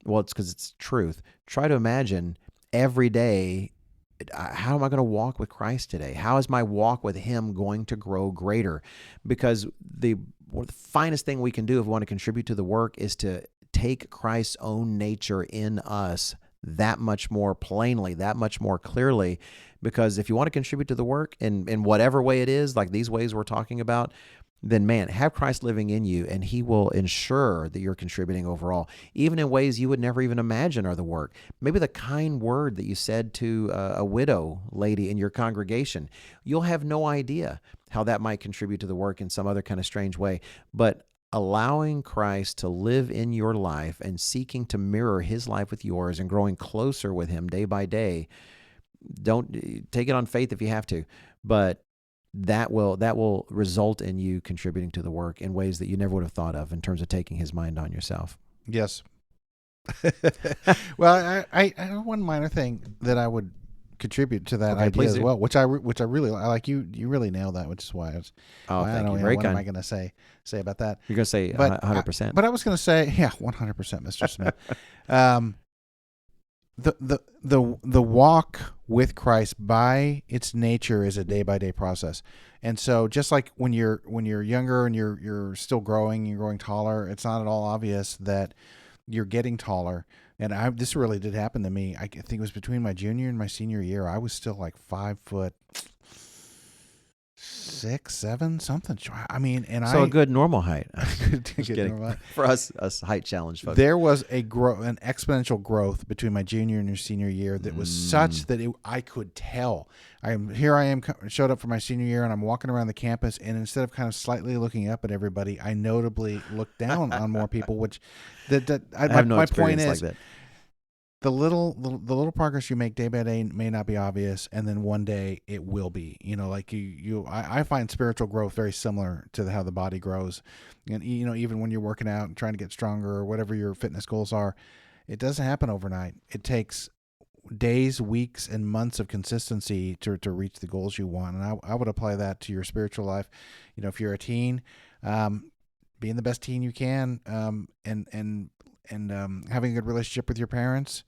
well, it's because it's truth. Try to imagine every day how am I going to walk with Christ today? How is my walk with him going to grow greater? Because the finest thing we can do if we want to contribute to the work is to take Christ's own nature in us that much more plainly, that much more clearly. Because if you want to contribute to the work in whatever way it is, like these ways we're talking about, then man, have Christ living in you, and he will ensure that you're contributing overall, even in ways you would never even imagine are the work. Maybe the kind word that you said to a widow lady in your congregation, you'll have no idea how that might contribute to the work in some other kind of strange way. But allowing Christ to live in your life and seeking to mirror his life with yours and growing closer with him day by day, don't take it on faith if you have to, but that will result in you contributing to the work in ways that you never would have thought of in terms of taking his mind on yourself. Yes. Well, I have one minor thing that I would contribute to that idea as well, which I really like. You really nailed that, which is why I was. Oh, thank you. Very kind. What am I going to say about that? You're going to say 100%. But I was going to say, 100%, Mr. Smith. The walk with Christ by its nature is a day by day process, and so just like when you're younger and you're still growing, you're growing taller, it's not at all obvious that you're getting taller. And this really did happen to me. I think it was between my junior and my senior year. I was still like 5'6", 7", something. I mean, and so a good normal height. Normal. For us height challenged folks. There was an exponential growth between my junior and senior year that was such that I could tell. I showed up for my senior year, and I'm walking around the campus, and instead of kind of slightly looking up at everybody, I notably looked down on more people. Which I have no experience like that. The little progress you make day by day may not be obvious, and then one day it will be. Like I find spiritual growth very similar to how the body grows, and even when you're working out and trying to get stronger or whatever your fitness goals are, it doesn't happen overnight. It takes days, weeks, and months of consistency to reach the goals you want. And I would apply that to your spiritual life. If you're a teen, being the best teen you can, and having a good relationship with your parents,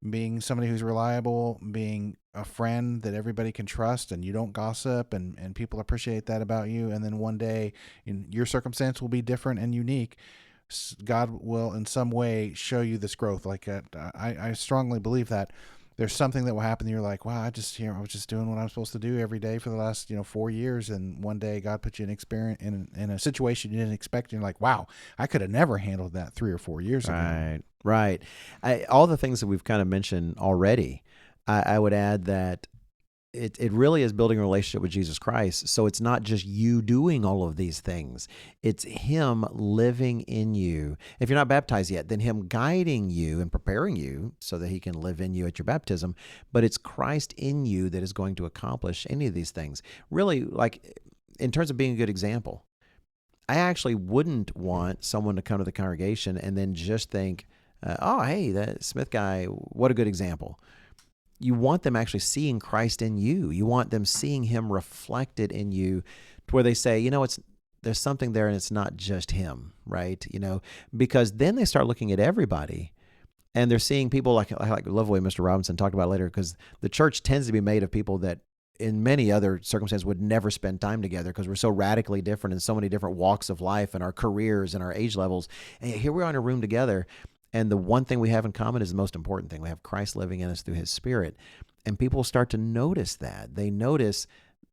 being somebody who's reliable, being a friend that everybody can trust and you don't gossip, and people appreciate that about you. And then one day your circumstance will be different and unique. God will in some way show you this growth. Like I strongly believe that there's something that will happen. You're like, wow, I was just doing what I'm supposed to do every day for the last 4 years, and one day God put you in a situation you didn't expect. And you're like, wow, I could have never handled that 3 or 4 years ago. Right. All the things that we've kind of mentioned already, I would add that it really is building a relationship with Jesus Christ. So it's not just you doing all of these things. It's him living in you. If you're not baptized yet, then him guiding you and preparing you so that he can live in you at your baptism. But it's Christ in you that is going to accomplish any of these things. Really, like in terms of being a good example, I actually wouldn't want someone to come to the congregation and then just think, oh, hey, that Smith guy, what a good example. You want them actually seeing Christ in you. You want them seeing him reflected in you to where they say, there's something there and it's not just him, right? Because then they start looking at everybody and they're seeing people like I love the way Mr. Robinson talked about later, because the church tends to be made of people that in many other circumstances would never spend time together because we're so radically different in so many different walks of life and our careers and our age levels. And here we are in a room together. And the one thing we have in common is the most important thing. We have Christ living in us through his Spirit. And people start to notice that. They notice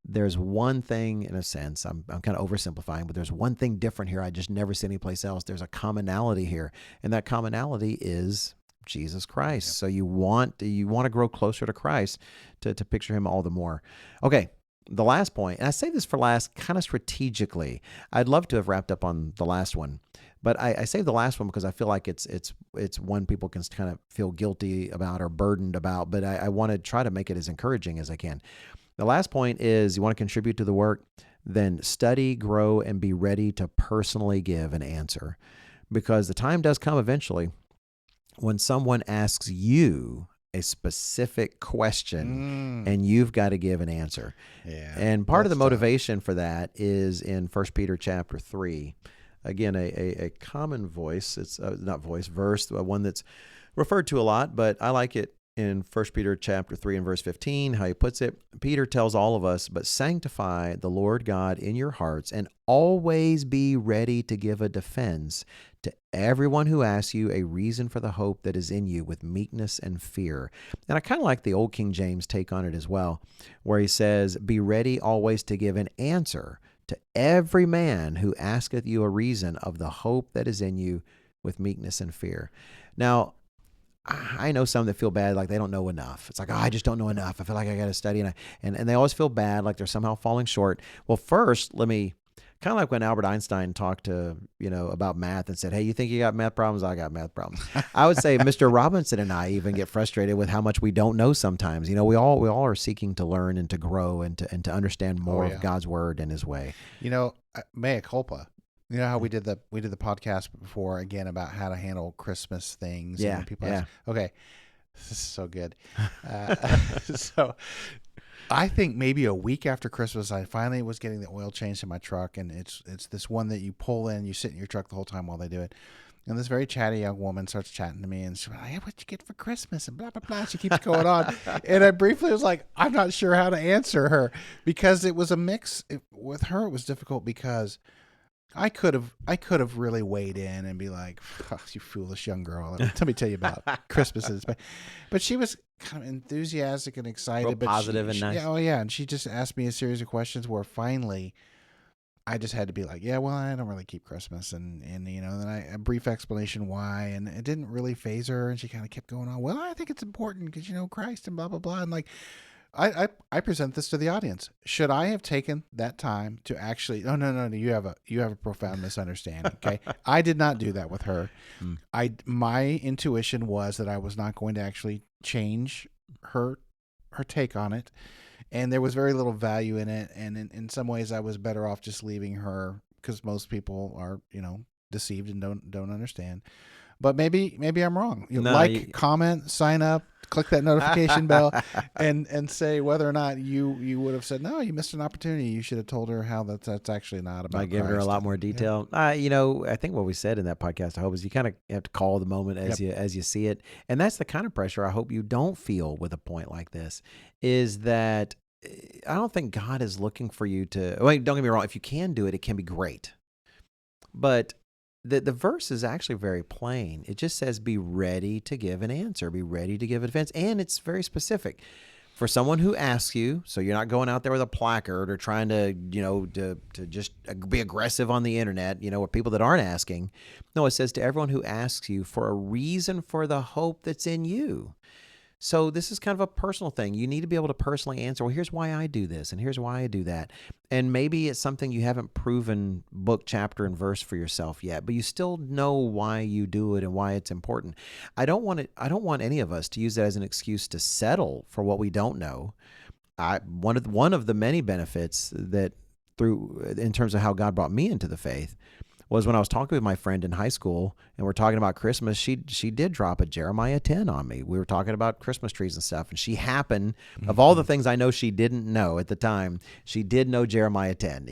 there's one thing, in a sense, I'm kind of oversimplifying, but there's one thing different here I just never see anyplace else. There's a commonality here. And that commonality is Jesus Christ. Yep. So you want to grow closer to Christ to picture him all the more. Okay. The last point, and I say this for last kind of strategically. I'd love to have wrapped up on the last one, but I saved the last one because I feel like it's one people can kind of feel guilty about or burdened about, but I want to try to make it as encouraging as I can. The last point is you want to contribute to the work, then study, grow, and be ready to personally give an answer, because the time does come eventually when someone asks you a specific question and you've got to give an answer. Yeah, and part of the motivation for that is in 1 Peter chapter 3. Again, a common voice. It's verse, one that's referred to a lot, but I like it in 1 Peter chapter 3 and verse 15, how he puts it, Peter tells all of us, but sanctify the Lord God in your hearts and always be ready to give a defense to everyone who asks you a reason for the hope that is in you with meekness and fear. And I kind of like the old King James take on it as well, where he says, be ready always to give an answer to every man who asketh you a reason of the hope that is in you with meekness and fear. Now, I know some that feel bad, like they don't know enough. It's like, I just don't know enough. I feel like I got to study, and they always feel bad, like they're somehow falling short. Well, first, let me kind of like when Albert Einstein talked to about math and said, "Hey, you think you got math problems? I got math problems." I would say Mr. Robinson and I even get frustrated with how much we don't know sometimes. We all are seeking to learn and to grow and to understand more of God's word and His way. Mea culpa. You know how we did the podcast before again about how to handle Christmas things. Yeah. And people ask, okay, this is so good. So I think maybe a week after Christmas, I finally was getting the oil changed in my truck, and it's this one that you pull in, you sit in your truck the whole time while they do it. And this very chatty young woman starts chatting to me, and she's like, "Hey, what'd you get for Christmas?" And blah, blah, blah. She keeps going on. And I briefly was like, I'm not sure how to answer her, because it was a mix. With her, it was difficult because I could have really weighed in and be like, oh, "You foolish young girl, let me tell you about Christmases." But she was kind of enthusiastic and excited, real but positive and nice. Yeah, oh yeah, and she just asked me a series of questions where finally I just had to be like, "Yeah, well, I don't really keep Christmas," and then a brief explanation why, and it didn't really faze her, and she kind of kept going on. Well, I think it's important because Christ and blah blah blah, and like. I present this to the audience. Should I have taken that time to actually? Oh no, you have a profound misunderstanding. Okay, I did not do that with her. My intuition was that I was not going to actually change her take on it, and there was very little value in it. And in some ways, I was better off just leaving her, because most people are deceived and don't understand. But maybe I'm wrong. Comment, sign up, click that notification bell, and say whether or not you would have said, no, you missed an opportunity. You should have told her how that's actually not about. By giving her a lot more detail. Yeah. I think what we said in that podcast, I hope, is you kind of have to call the moment as you see it, and that's the kind of pressure I hope you don't feel with a point like this. Is that I don't think God is looking for you to. Don't get me wrong. If you can do it, it can be great, but. The verse is actually very plain. It just says, be ready to give an answer, be ready to give a defense. And it's very specific. For someone who asks you, so you're not going out there with a placard or trying to, to just be aggressive on the internet, with people that aren't asking. No, it says to everyone who asks you for a reason for the hope that's in you. So this is kind of a personal thing. You need to be able to personally answer, well, here's why I do this, and here's why I do that. And maybe it's something you haven't proven book, chapter, and verse for yourself yet, but you still know why you do it and why it's important. I don't want any of us to use that as an excuse to settle for what we don't know. One of the many benefits that in terms of how God brought me into the faith was when I was talking with my friend in high school and we're talking about Christmas, she did drop a Jeremiah 10 on me. We were talking about Christmas trees and stuff, and she happened, of all the things I know she didn't know at the time, she did know Jeremiah 10.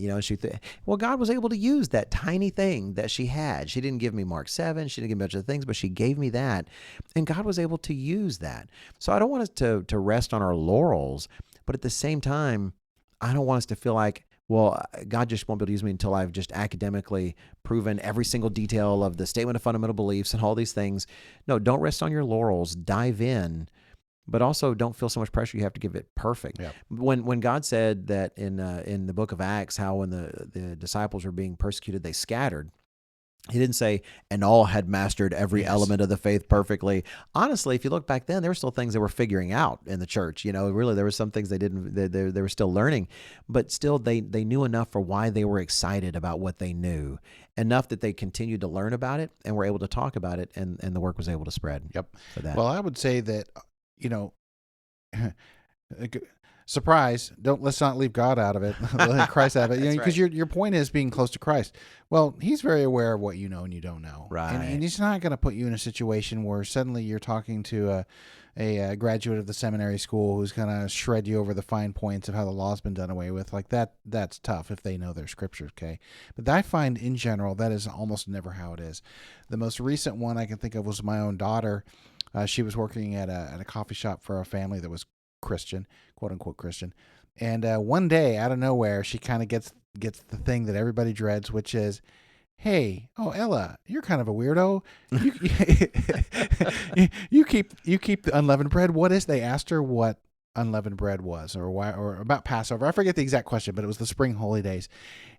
Well, God was able to use that tiny thing that she had. She didn't give me Mark 7, she didn't give me a bunch of things, but she gave me that, and God was able to use that. So I don't want us to rest on our laurels, but at the same time, I don't want us to feel like, well, God just won't be able to use me until I've just academically proven every single detail of the statement of fundamental beliefs and all these things. No, don't rest on your laurels. Dive in, but also don't feel so much pressure you have to give it perfect. Yep. When God said that in the book of Acts, how when the disciples were being persecuted, they scattered. He didn't say, and all had mastered every element of the faith perfectly. Honestly, if you look back then, there were still things they were figuring out in the church. Really, there were some things they were still learning, but still they knew enough for why they were excited about what they knew, enough that they continued to learn about it and were able to talk about it, and the work was able to spread. Yep. For that. Well, I would say that, surprise, let's not leave God out of it. Let Christ out of it. Because your point is being close to Christ. Well, he's very aware of what you know and you don't know. Right. And he's not going to put you in a situation where suddenly you're talking to a graduate of the seminary school who's going to shred you over the fine points of how the law's been done away with. Like that's tough if they know their scriptures, okay? But I find in general that is almost never how it is. The most recent one I can think of was my own daughter. She was working at a coffee shop for a family that was Christian, quote unquote Christian. And one day, out of nowhere, she kind of gets the thing that everybody dreads, which is, "Hey, oh Ella, you're kind of a weirdo. You keep the unleavened bread. What is?" They asked her what unleavened bread was, or why, or about Passover. I forget the exact question, but it was the spring holy days.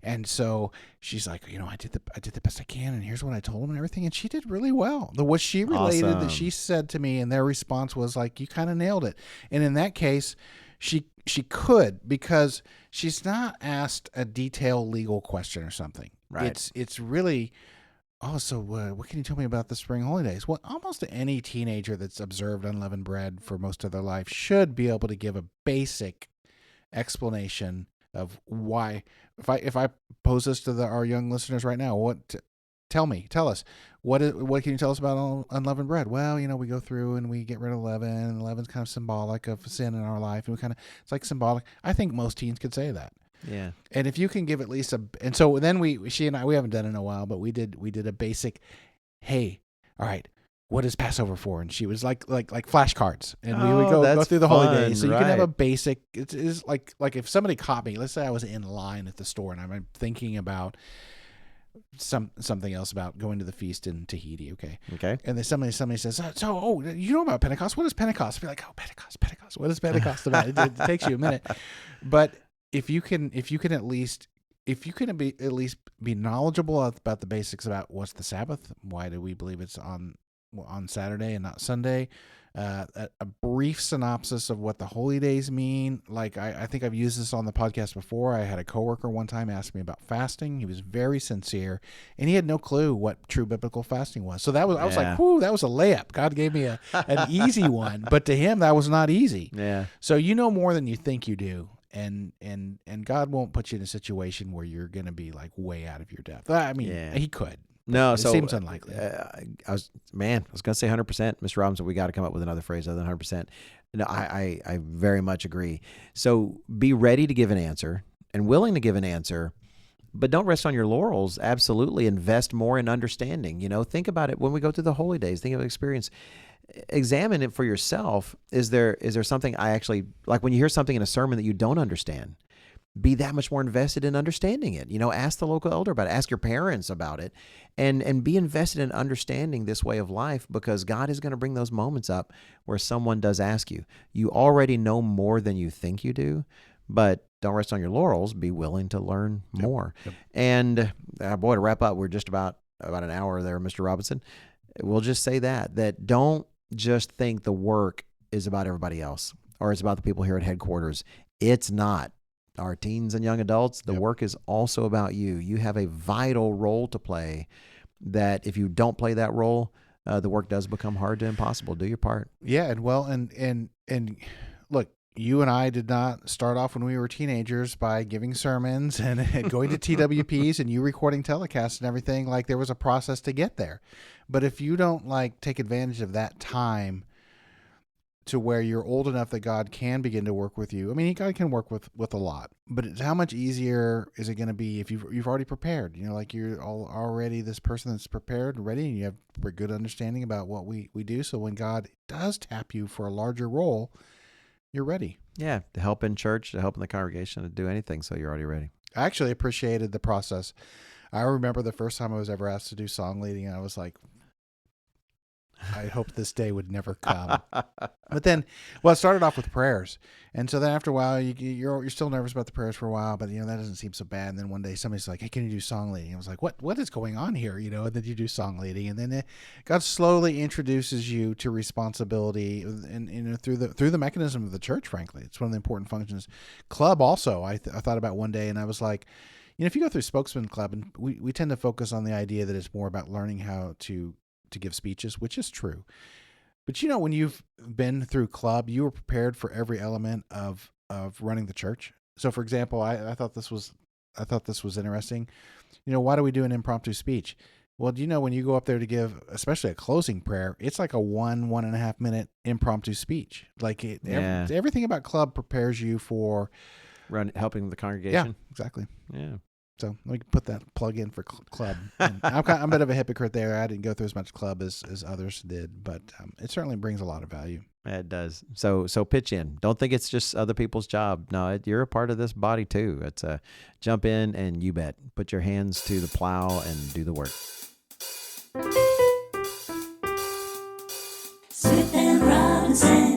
And so she's like, I did the best I can, and here's what I told them and everything. And she did really well. What she related that Awesome. she said to me, and their response was like, "You kind of nailed it." And in that case, she could, because she's not asked a detailed legal question or something. Right. It's really, "Oh, so what can you tell me about the spring holidays?" Well, almost any teenager that's observed unleavened bread for most of their life should be able to give a basic explanation of why. If I pose this to our young listeners right now, tell us what can you tell us about unleavened bread? Well, we go through and we get rid of leaven, and leaven's kind of symbolic of sin in our life, and it's like symbolic. I think most teens could say that. Yeah. And if you can give at least and so then she and I, we haven't done it in a while, but we did a basic, "Hey, all right, what is Passover for?" And she was like flashcards, and we would go that's through the fun, holidays. So you can have a right. basic. It's like if somebody caught me, let's say I was in line at the store and I'm thinking about something else about going to the feast in Tahiti, okay? Okay. And then somebody says, "Oh, you know about Pentecost? What is Pentecost?" I'd be like, "Oh, Pentecost. What is Pentecost about?" It takes you a minute, but if you can at least be knowledgeable about the basics about what's the Sabbath, why do we believe it's on Saturday and not Sunday, a brief synopsis of what the holy days mean. Like I think I've used this on the podcast before. I had a coworker one time ask me about fasting. He was very sincere, and he had no clue what true biblical fasting was. So I was Yeah. like, whoo, that was a layup. God gave me an easy one, but to him that was not easy. Yeah. So you know more than you think you do. And God won't put you in a situation where you're going to be like way out of your depth. I mean, Yeah. He could. No, It so seems unlikely. I was going to say 100%, Mr. Robinson. We got to come up with another phrase other than 100%. No, I very much agree. So be ready to give an answer and willing to give an answer, but don't rest on your laurels. Absolutely invest more in understanding. Think about it when we go through the holy days. Think of experience. Examine it for yourself. Is there something I actually like when you hear something in a sermon that you don't understand? Be that much more invested in understanding it. Ask the local elder about it. Ask your parents about it, and be invested in understanding this way of life, because God is going to bring those moments up where someone does ask you. You already know more than you think you do, but don't rest on your laurels. Be willing to learn more. Yep. And boy, to wrap up, we're just about an hour there, Mr. Robinson. We'll just say that don't just think the work is about everybody else or it's about the people here at headquarters. It's not. Our teens and young adults, the Yep. work is also about you. You have a vital role to play that if you don't play that role, the work does become hard to impossible. Do your part. Yeah, and look, you and I did not start off when we were teenagers by giving sermons and going to TWPs and you recording telecasts and everything. Like there was a process to get there. But if you don't take advantage of that time to where you're old enough that God can begin to work with you. I mean, God can work with a lot, but how much easier is it going to be if you've already prepared? You're already this person that's prepared and ready, and you have a good understanding about what we do. So when God does tap you for a larger role, you're ready. Yeah, to help in church, to help in the congregation, to do anything, so you're already ready. I actually appreciated the process. I remember the first time I was ever asked to do song leading, and I was like, I hoped this day would never come. But then, it started off with prayers. And so then after a while, you're still nervous about the prayers for a while, but that doesn't seem so bad. And then one day somebody's like, "Hey, can you do song leading?" I was like, what is going on here? And then you do song leading. And then God slowly introduces you to responsibility and through the mechanism of the church, frankly. It's one of the important functions. Club also, I thought about one day, and I was like, if you go through Spokesman Club, and we tend to focus on the idea that it's more about learning how to give speeches, which is true. But when you've been through club, you were prepared for every element of running the church. So for example, I thought this was interesting. Why do we do an impromptu speech? Well, when you go up there to give, especially a closing prayer, it's like a 1.5 minute impromptu speech. Everything about club prepares you for helping the congregation. Yeah, exactly. Yeah. So we can put that plug in for club. And I'm a bit of a hypocrite there. I didn't go through as much club as others did, but it certainly brings a lot of value. It does. So pitch in. Don't think it's just other people's job. No, you're a part of this body too. It's a jump in and you bet. Put your hands to the plow and do the work. Smith and Robinson.